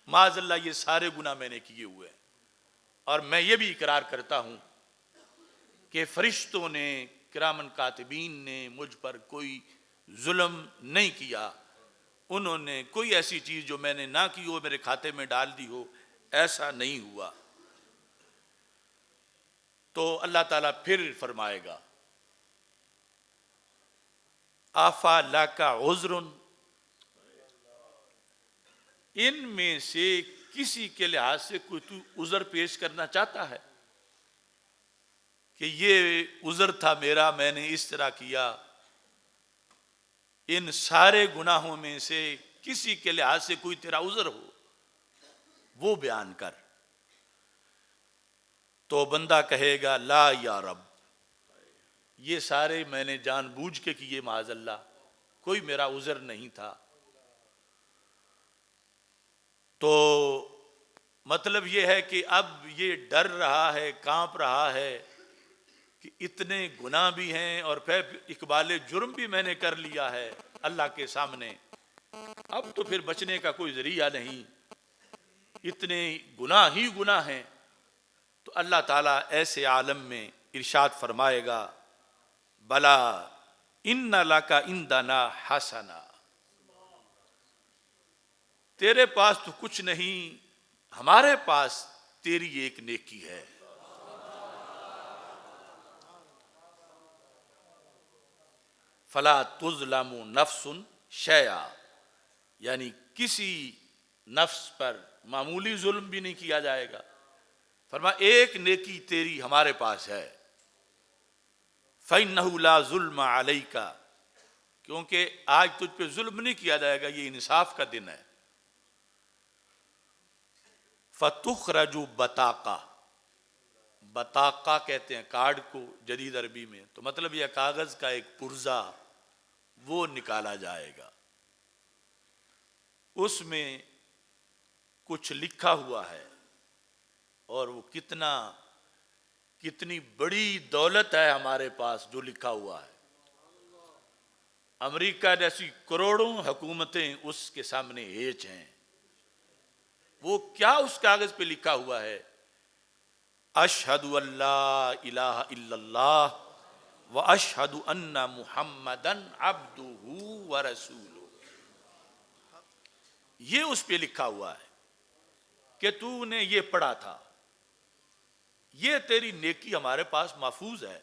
معاذ اللہ یہ سارے گناہ میں نے کیے ہوئے ہیں، اور میں یہ بھی اقرار کرتا ہوں کہ فرشتوں نے، کرامن کاتبین نے مجھ پر کوئی ظلم نہیں کیا، انہوں نے کوئی ایسی چیز جو میں نے نہ کی ہو میرے کھاتے میں ڈال دی ہو، ایسا نہیں ہوا۔ تو اللہ تعالیٰ پھر فرمائے گا آفا لَکَ عُذْرٌ، ان میں سے کسی کے لحاظ سے کوئی تو عذر پیش کرنا چاہتا ہے کہ یہ عذر تھا میرا، میں نے اس طرح کیا؟ ان سارے گناہوں میں سے کسی کے لحاظ سے کوئی تیرا عذر ہو وہ بیان کر۔ تو بندہ کہے گا لا یا رب، یہ سارے میں نے جان بوجھ کے کیے معاذ اللہ، کوئی میرا عذر نہیں تھا۔ تو مطلب یہ ہے کہ اب یہ ڈر رہا ہے، کانپ رہا ہے کہ اتنے گناہ بھی ہیں اور پھر اقبال جرم بھی میں نے کر لیا ہے اللہ کے سامنے، اب تو پھر بچنے کا کوئی ذریعہ نہیں، اتنے گناہ ہی گناہ ہیں۔ تو اللہ تعالیٰ ایسے عالم میں ارشاد فرمائے گا بلا ان لک عندنا حسنا، تیرے پاس تو کچھ نہیں، ہمارے پاس تیری ایک نیکی ہے۔ فلا تظلم نفس شیئا، یعنی کسی نفس پر معمولی ظلم بھی نہیں کیا جائے گا، فرمایا ایک نیکی تیری ہمارے پاس ہے۔ فَإِنَّهُ لَا ظُلْمَ عَلَيْكَ، کیونکہ آج تجھ پہ ظلم نہیں کیا جائے گا، یہ انصاف کا دن ہے۔ فَتُخْرَجُ بَطَاقَةً، بطاقہ کہتے ہیں کارڈ کو جدید عربی میں، تو مطلب یہ کاغذ کا ایک پرزہ وہ نکالا جائے گا، اس میں کچھ لکھا ہوا ہے، اور وہ کتنی بڑی دولت ہے ہمارے پاس جو لکھا ہوا ہے۔ امریکہ جیسی کروڑوں حکومتیں اس کے سامنے ہیچ ہیں۔ وہ کیا اس کاغذ پہ لکھا ہوا ہے؟ اشہد ان لا الہ الا اللہ واشہد ان محمدن عبدہ ورسولہ، یہ اس پہ لکھا ہوا ہے کہ تو نے یہ پڑھا تھا، یہ تیری نیکی ہمارے پاس محفوظ ہے۔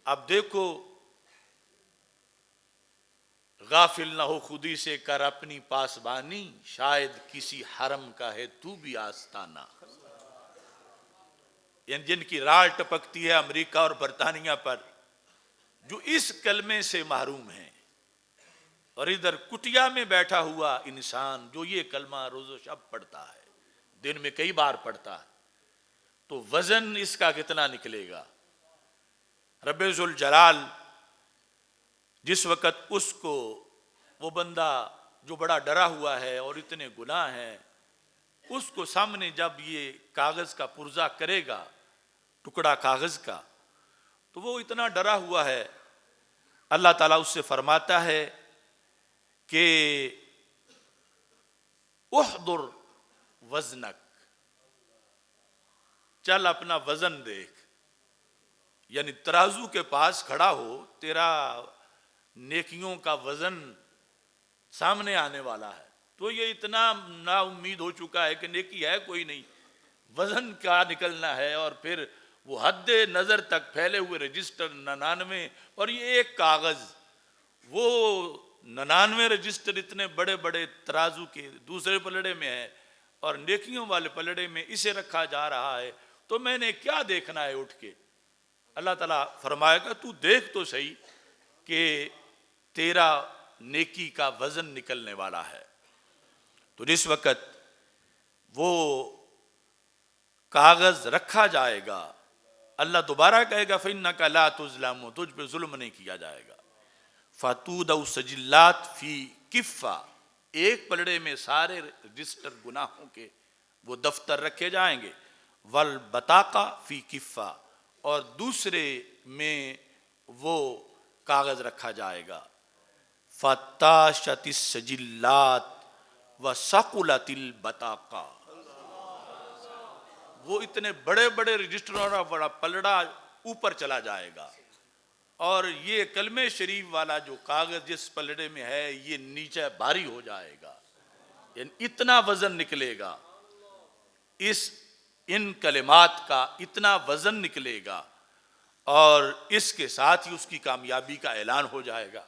اب دیکھو، غافل نہ ہو خودی سے کر اپنی پاسبانی، شاید کسی حرم کا ہے تو بھی آستانہ، یعنی جن کی راڑ ٹپکتی ہے امریکہ اور برطانیہ پر، جو اس کلمے سے محروم ہیں، اور ادھر کٹیا میں بیٹھا ہوا انسان جو یہ کلمہ روز و شب پڑھتا ہے، دن میں کئی بار پڑھتا ہے، تو وزن اس کا کتنا نکلے گا؟ رب ذوالجلال جس وقت اس کو، وہ بندہ جو بڑا ڈرا ہوا ہے اور اتنے گناہ ہیں، اس کو سامنے جب یہ کاغذ کا پرزہ کرے گا، ٹکڑا کاغذ کا، تو وہ اتنا ڈرا ہوا ہے، اللہ تعالیٰ اس سے فرماتا ہے کہ احضر وزنک، چل اپنا وزن دیکھ، یعنی ترازو کے پاس کھڑا ہو، تیرا نیکیوں کا وزن سامنے آنے والا ہے، تو یہ اتنا نا امید ہو چکا ہے کہ نیکی ہے کوئی نہیں، وزن کا نکلنا ہے، اور پھر وہ حد نظر تک پھیلے ہوئے رجسٹر 99، اور یہ ایک کاغذ، وہ 99 رجسٹر اتنے بڑے بڑے ترازو کے دوسرے پلڑے میں ہے اور نیکیوں والے پلڑے میں اسے رکھا جا رہا ہے، تو میں نے کیا دیکھنا ہے اٹھ کے؟ اللہ تعالیٰ فرمائے گا تو دیکھ تو صحیح کہ تیرا نیکی کا وزن نکلنے والا ہے۔ تو جس وقت وہ کاغذ رکھا جائے گا، اللہ دوبارہ کہے گا فَإِنَّكَ لَا تُظْلَمُ، تجھ پہ ظلم نہیں کیا جائے گا۔ فَتُودَوْ سَجِلَّاتْ فِي كِفَّةٍ، ایک پلڑے میں سارے رجسٹر گناہوں کے وہ دفتر رکھے جائیں گے، وَالْبَطَاقَةُ فِي كِفَّةٍ، اور دوسرے میں وہ کاغذ رکھا جائے گا۔ فَتَّاشَتِ السَّجِلَّاتُ وَسَقُلَتِ الْبَطَاقَةُ، وہ اتنے بڑے بڑے رجسٹروں کا بڑا پلڑا اوپر چلا جائے گا، اور یہ کلمہ شریف والا جو کاغذ جس پلڑے میں ہے یہ نیچے بھاری ہو جائے گا، یعنی اتنا وزن نکلے گا، ان کلمات کا اتنا وزن نکلے گا، اور اس کے ساتھ ہی اس کی کامیابی کا اعلان ہو جائے گا۔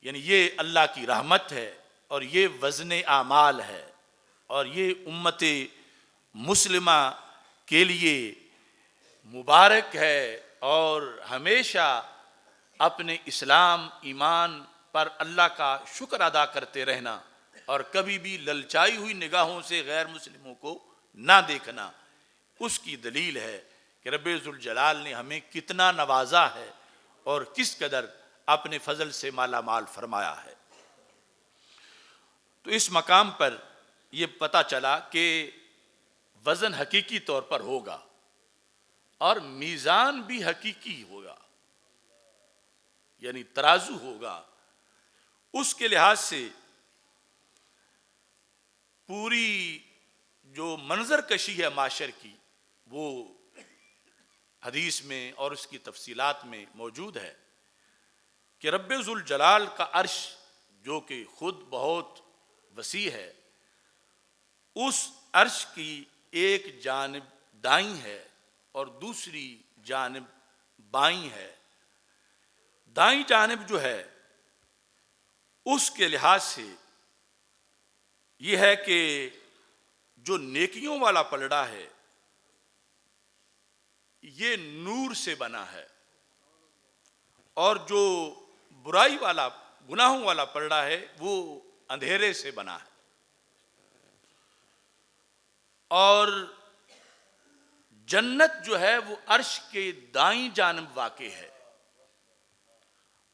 یعنی یہ اللہ کی رحمت ہے، اور یہ وزن اعمال ہے، اور یہ امت مسلمہ کے لیے مبارک ہے، اور ہمیشہ اپنے اسلام ایمان پر اللہ کا شکر ادا کرتے رہنا، اور کبھی بھی للچائی ہوئی نگاہوں سے غیر مسلموں کو نہ دیکھنا، اس کی دلیل ہے کہ رب ذوالجلال نے ہمیں کتنا نوازا ہے اور کس قدر اپنے فضل سے مالا مال فرمایا ہے۔ تو اس مقام پر یہ پتہ چلا کہ وزن حقیقی طور پر ہوگا، اور میزان بھی حقیقی ہوگا، یعنی ترازو ہوگا۔ اس کے لحاظ سے پوری جو منظر کشی ہے معاشر کی، وہ حدیث میں اور اس کی تفصیلات میں موجود ہے کہ رب ذوالجلال کا عرش جو کہ خود بہت وسیع ہے، اس عرش کی ایک جانب دائیں ہے اور دوسری جانب بائیں ہے۔ دائیں جانب جو ہے اس کے لحاظ سے یہ ہے کہ جو نیکیوں والا پلڑا ہے یہ نور سے بنا ہے، اور جو برائی والا گناہوں والا پلڑا ہے وہ اندھیرے سے بنا ہے۔ اور جنت جو ہے وہ عرش کے دائیں جانب واقع ہے،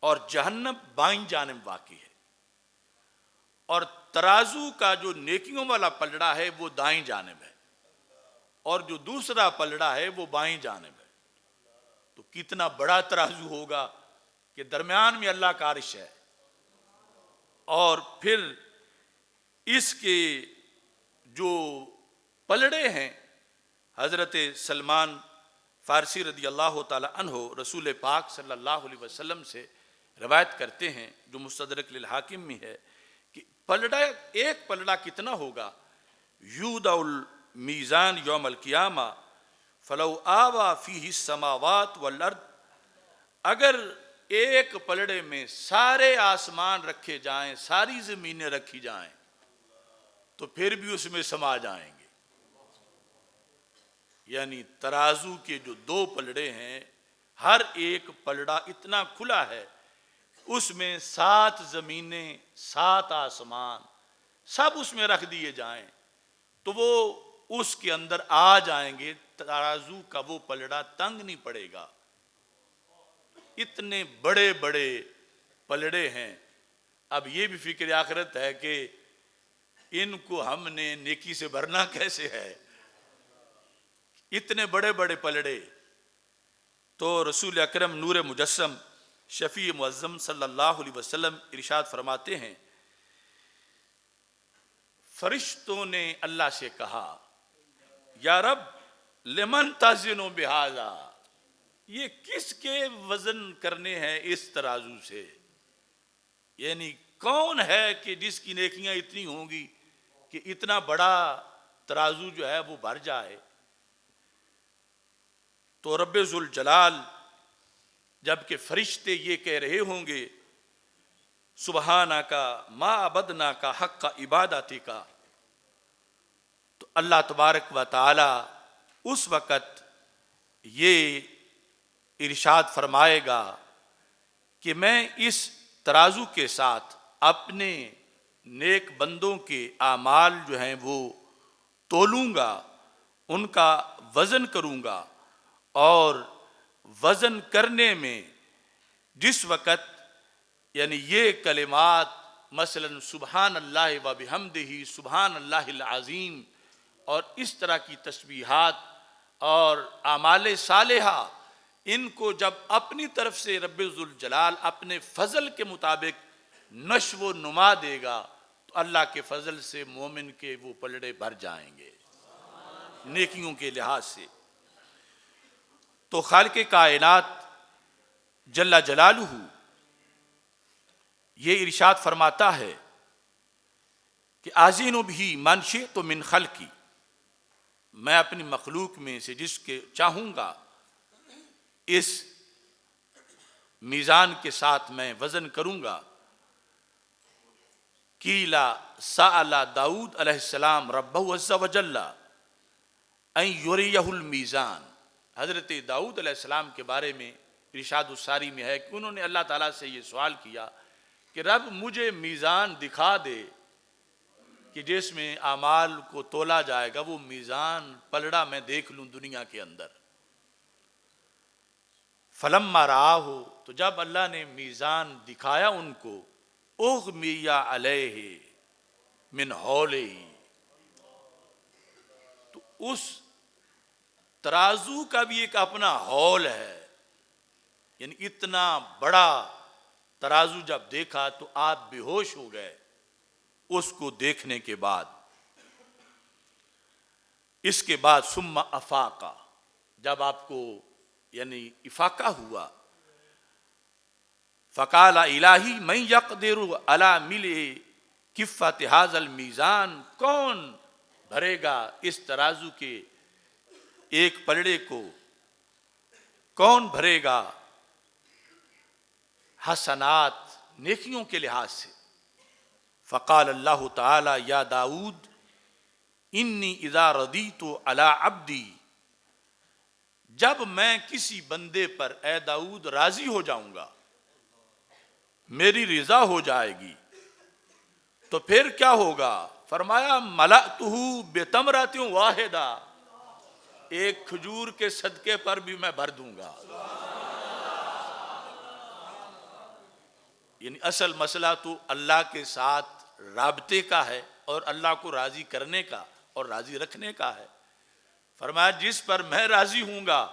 اور جہنم بائیں جانب واقع ہے، اور ترازو کا جو نیکیوں والا پلڑا ہے وہ دائیں جانب ہے، اور جو دوسرا پلڑا ہے وہ بائیں جانب ہے۔ تو کتنا بڑا ترازو ہوگا کہ درمیان میں اللہ کا عرش ہے، اور پھر اس کے جو پلڑے ہیں، حضرت سلمان فارسی رضی اللہ تعالی عنہ رسول پاک صلی اللہ علیہ وسلم سے روایت کرتے ہیں، جو مستدرک للحاکم میں ہے، کہ پلڑا ایک پلڑا کتنا ہوگا؟ یودع المیزان یوم القیامہ فلو آوى فیہ السماوات والارض، اگر ایک پلڑے میں سارے آسمان رکھے جائیں، ساری زمینیں رکھی جائیں، تو پھر بھی اس میں سما جائیں گے۔ یعنی ترازو کے جو دو پلڑے ہیں، ہر ایک پلڑا اتنا کھلا ہے، اس میں 7 زمینیں 7 آسمان سب اس میں رکھ دیے جائیں تو وہ اس کے اندر آ جائیں گے، ترازو کا وہ پلڑا تنگ نہیں پڑے گا۔ اتنے بڑے بڑے پلڑے ہیں۔ اب یہ بھی فکر آخرت ہے کہ ان کو ہم نے نیکی سے بھرنا کیسے ہے، اتنے بڑے بڑے پلڑے۔ تو رسول اکرم نور مجسم شفیع معظم صلی اللہ علیہ وسلم ارشاد فرماتے ہیں، فرشتوں نے اللہ سے کہا یا رب لمن تزن بہذا، یہ کس کے وزن کرنے ہیں اس ترازو سے، یعنی کون ہے کہ جس کی نیکیاں اتنی ہوں گی کہ اتنا بڑا ترازو جو ہے وہ بھر جائے، تو رب ذوالجلال جب کہ فرشتے یہ کہہ رہے ہوں گے سبحانک ما عبدناک حق عبادتک، تو اللہ تبارک و تعالی اس وقت یہ ارشاد فرمائے گا کہ میں اس ترازو کے ساتھ اپنے نیک بندوں کے اعمال جو ہیں وہ تولوں گا، ان کا وزن کروں گا، اور وزن کرنے میں جس وقت یعنی یہ کلمات مثلا سبحان اللہ و بحمدہ سبحان اللہ العظیم اور اس طرح کی تسبیحات اور اعمال صالحہ، ان کو جب اپنی طرف سے رب ذوالجلال اپنے فضل کے مطابق نشو و نما دے گا تو اللہ کے فضل سے مومن کے وہ پلڑے بھر جائیں گے نیکیوں کے لحاظ سے۔ تو خالق کائنات جل جلالہ یہ ارشاد فرماتا ہے کہ آزین بھی من شئت من خلقی، میں اپنی مخلوق میں سے جس کے چاہوں گا اس میزان کے ساتھ میں وزن کروں گا۔ قیلا سأل داؤد علیہ السلام ربہ عز وجل ان یریہ المیزان، حضرت داؤد علیہ السلام کے بارے میں ارشاد الساری میں ہے کہ انہوں نے اللہ تعالیٰ سے یہ سوال کیا کہ رب مجھے میزان دکھا دے کہ جس میں اعمال کو تولا جائے گا، وہ میزان پلڑا میں دیکھ لوں دنیا کے اندر۔ فلما رآہ، تو جب اللہ نے میزان دکھایا ان کو، اغمی علیہ من ہولہ، تو اس ترازو کا بھی ایک اپنا ہول ہے، یعنی اتنا بڑا ترازو جب دیکھا تو آپ بے ہوش ہو گئے اس کو دیکھنے کے بعد۔ اس کے بعد ثم افاقہ، جب آپ کو یعنی افاقہ ہوا، فقال الہی من یقدر علی ملء کفۃ ھذا المیزان، کون بھرے گا اس ترازو کے ایک پلڑے کو، کون بھرے گا حسنات نیکیوں کے لحاظ سے۔ فقال اللہ تعالی یا داؤد انی اذا رضیت علی عبدی، جب میں کسی بندے پر اے داؤد راضی ہو جاؤں گا، میری رضا ہو جائے گی، تو پھر کیا ہوگا؟ فرمایا ملأتہ بتمرۃ واحدہ، ایک کھجور کے صدقے پر بھی میں بھر دوں گا۔ یعنی اصل مسئلہ تو اللہ کے ساتھ رابطے کا ہے اور اللہ کو راضی کرنے کا اور راضی رکھنے کا ہے۔ فرمایا جس پر میں راضی ہوں گا،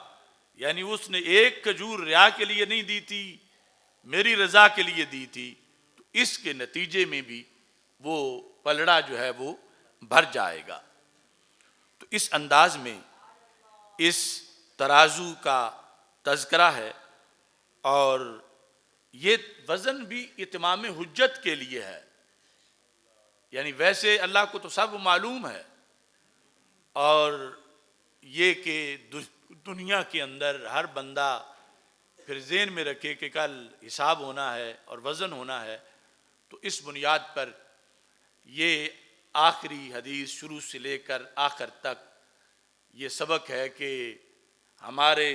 یعنی اس نے ایک کھجور ریا کے لیے نہیں دی تھی، میری رضا کے لیے دی تھی، تو اس کے نتیجے میں بھی وہ پلڑا جو ہے وہ بھر جائے گا۔ تو اس انداز میں اس ترازو کا تذکرہ ہے، اور یہ وزن بھی اتمام حجت کے لیے ہے، یعنی ویسے اللہ کو تو سب معلوم ہے، اور یہ کہ دنیا کے اندر ہر بندہ پھر ذہن میں رکھے کہ کل حساب ہونا ہے اور وزن ہونا ہے، تو اس بنیاد پر یہ آخری حدیث شروع سے لے کر آخر تک یہ سبق ہے کہ ہمارے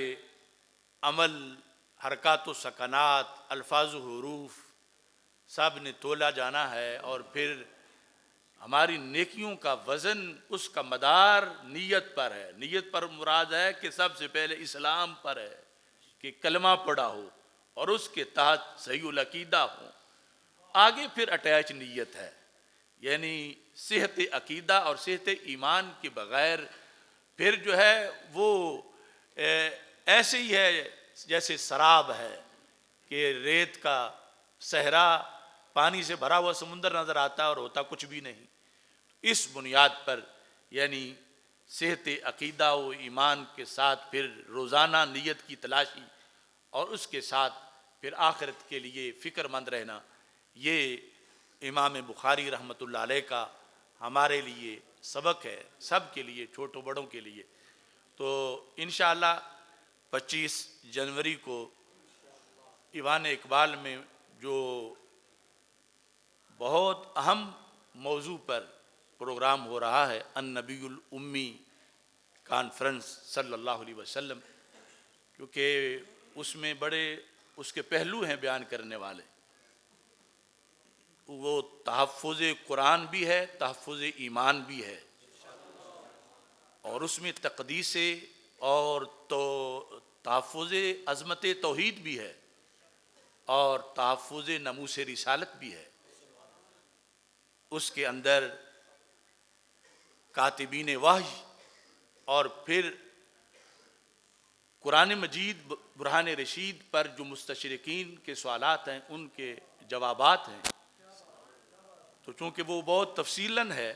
عمل، حرکات و سکنات، الفاظ و حروف سب نے تولا جانا ہے، اور پھر ہماری نیکیوں کا وزن، اس کا مدار نیت پر ہے۔ نیت پر مراد ہے کہ سب سے پہلے اسلام پر ہے کہ کلمہ پڑا ہو اور اس کے تحت صحیح العقیدہ ہو، آگے پھر اٹیچ نیت ہے، یعنی صحت عقیدہ اور صحت ایمان کے بغیر پھر جو ہے وہ ایسے ہی ہے جیسے سراب ہے کہ ریت کا صحرا، پانی سے بھرا ہوا سمندر نظر آتا ہے اور ہوتا کچھ بھی نہیں۔ اس بنیاد پر یعنی صحت عقیدہ و ایمان کے ساتھ پھر روزانہ نیت کی تلاشی، اور اس کے ساتھ پھر آخرت کے لیے فکر مند رہنا، یہ امام بخاری رحمۃ اللہ علیہ کا ہمارے لیے سبق ہے سب کے لیے، چھوٹوں بڑوں کے لیے۔ تو انشاءاللہ 25 جنوری کو ایوان اقبال میں جو بہت اہم موضوع پر پروگرام ہو رہا ہے، النبی الامی کانفرنس صلی اللہ علیہ وسلم، کیونکہ اس میں بڑے اس کے پہلو ہیں بیان کرنے والے۔ وہ تحفظ قرآن بھی ہے، تحفظ ایمان بھی ہے، اور اس میں تقدیس اور تو تحفظ عظمت توحید بھی ہے، اور تحفظ ناموس رسالت بھی ہے۔ اس کے اندر کاتبین وحی اور پھر قرآن مجید برہان رشید پر جو مستشرقین کے سوالات ہیں ان کے جوابات ہیں۔ تو چونکہ وہ بہت تفصیلاً ہے،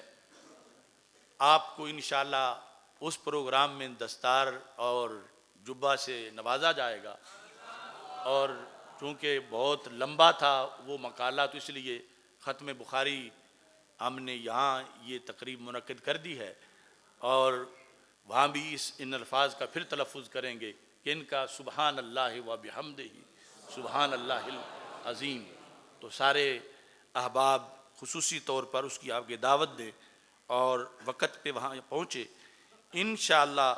آپ کو انشاءاللہ اس پروگرام میں دستار اور جبہ سے نوازا جائے گا، اور چونکہ بہت لمبا تھا وہ مقالہ تو اس لیے ختم بخاری ہم نے یہاں یہ تقریب منعقد کر دی ہے، اور وہاں بھی ان الفاظ کا پھر تلفظ کریں گے کہ ان کا سبحان اللہ و بحمدہ سبحان اللہ العظیم۔ تو سارے احباب خصوصی طور پر اس کی آپ کی دعوت دیں اور وقت پہ وہاں پہنچے۔ انشاءاللہ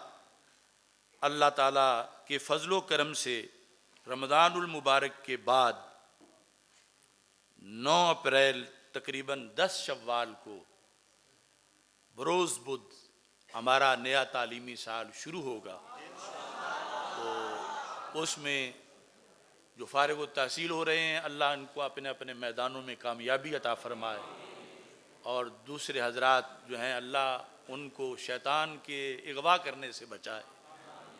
اللہ تعالیٰ کے فضل و کرم سے رمضان المبارک کے بعد 9 اپریل تقریباً 10 شوال کو بروز بدھ ہمارا نیا تعلیمی سال شروع ہوگا۔ تو اس میں جو فارغ التحصیل ہو رہے ہیں، اللہ ان کو اپنے اپنے میدانوں میں کامیابی عطا فرمائے، اور دوسرے حضرات جو ہیں اللہ ان کو شیطان کے اغوا کرنے سے بچائے،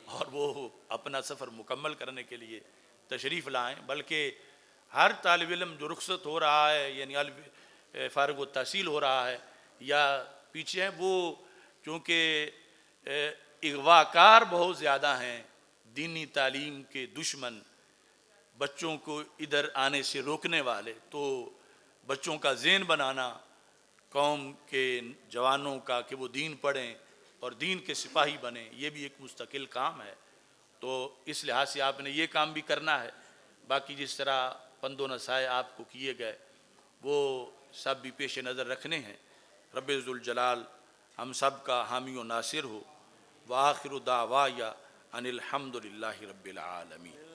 اور وہ اپنا سفر مکمل کرنے کے لیے تشریف لائیں۔ بلکہ ہر طالب علم جو رخصت ہو رہا ہے، یعنی فارغ التحصیل ہو رہا ہے یا پیچھے ہیں، وہ چونکہ اغوا کار بہت زیادہ ہیں، دینی تعلیم کے دشمن، بچوں کو ادھر آنے سے روکنے والے، تو بچوں کا ذہن بنانا قوم کے جوانوں کا کہ وہ دین پڑھیں اور دین کے سپاہی بنیں، یہ بھی ایک مستقل کام ہے۔ تو اس لحاظ سے آپ نے یہ کام بھی کرنا ہے۔ باقی جس طرح پند و نصائح آپ کو کیے گئے وہ سب بھی پیش نظر رکھنے ہیں۔ رب ذوالجلال ہم سب کا حامی و ناصر ہو۔ وآخر دعوایا ان الحمد للہ رب العالمین۔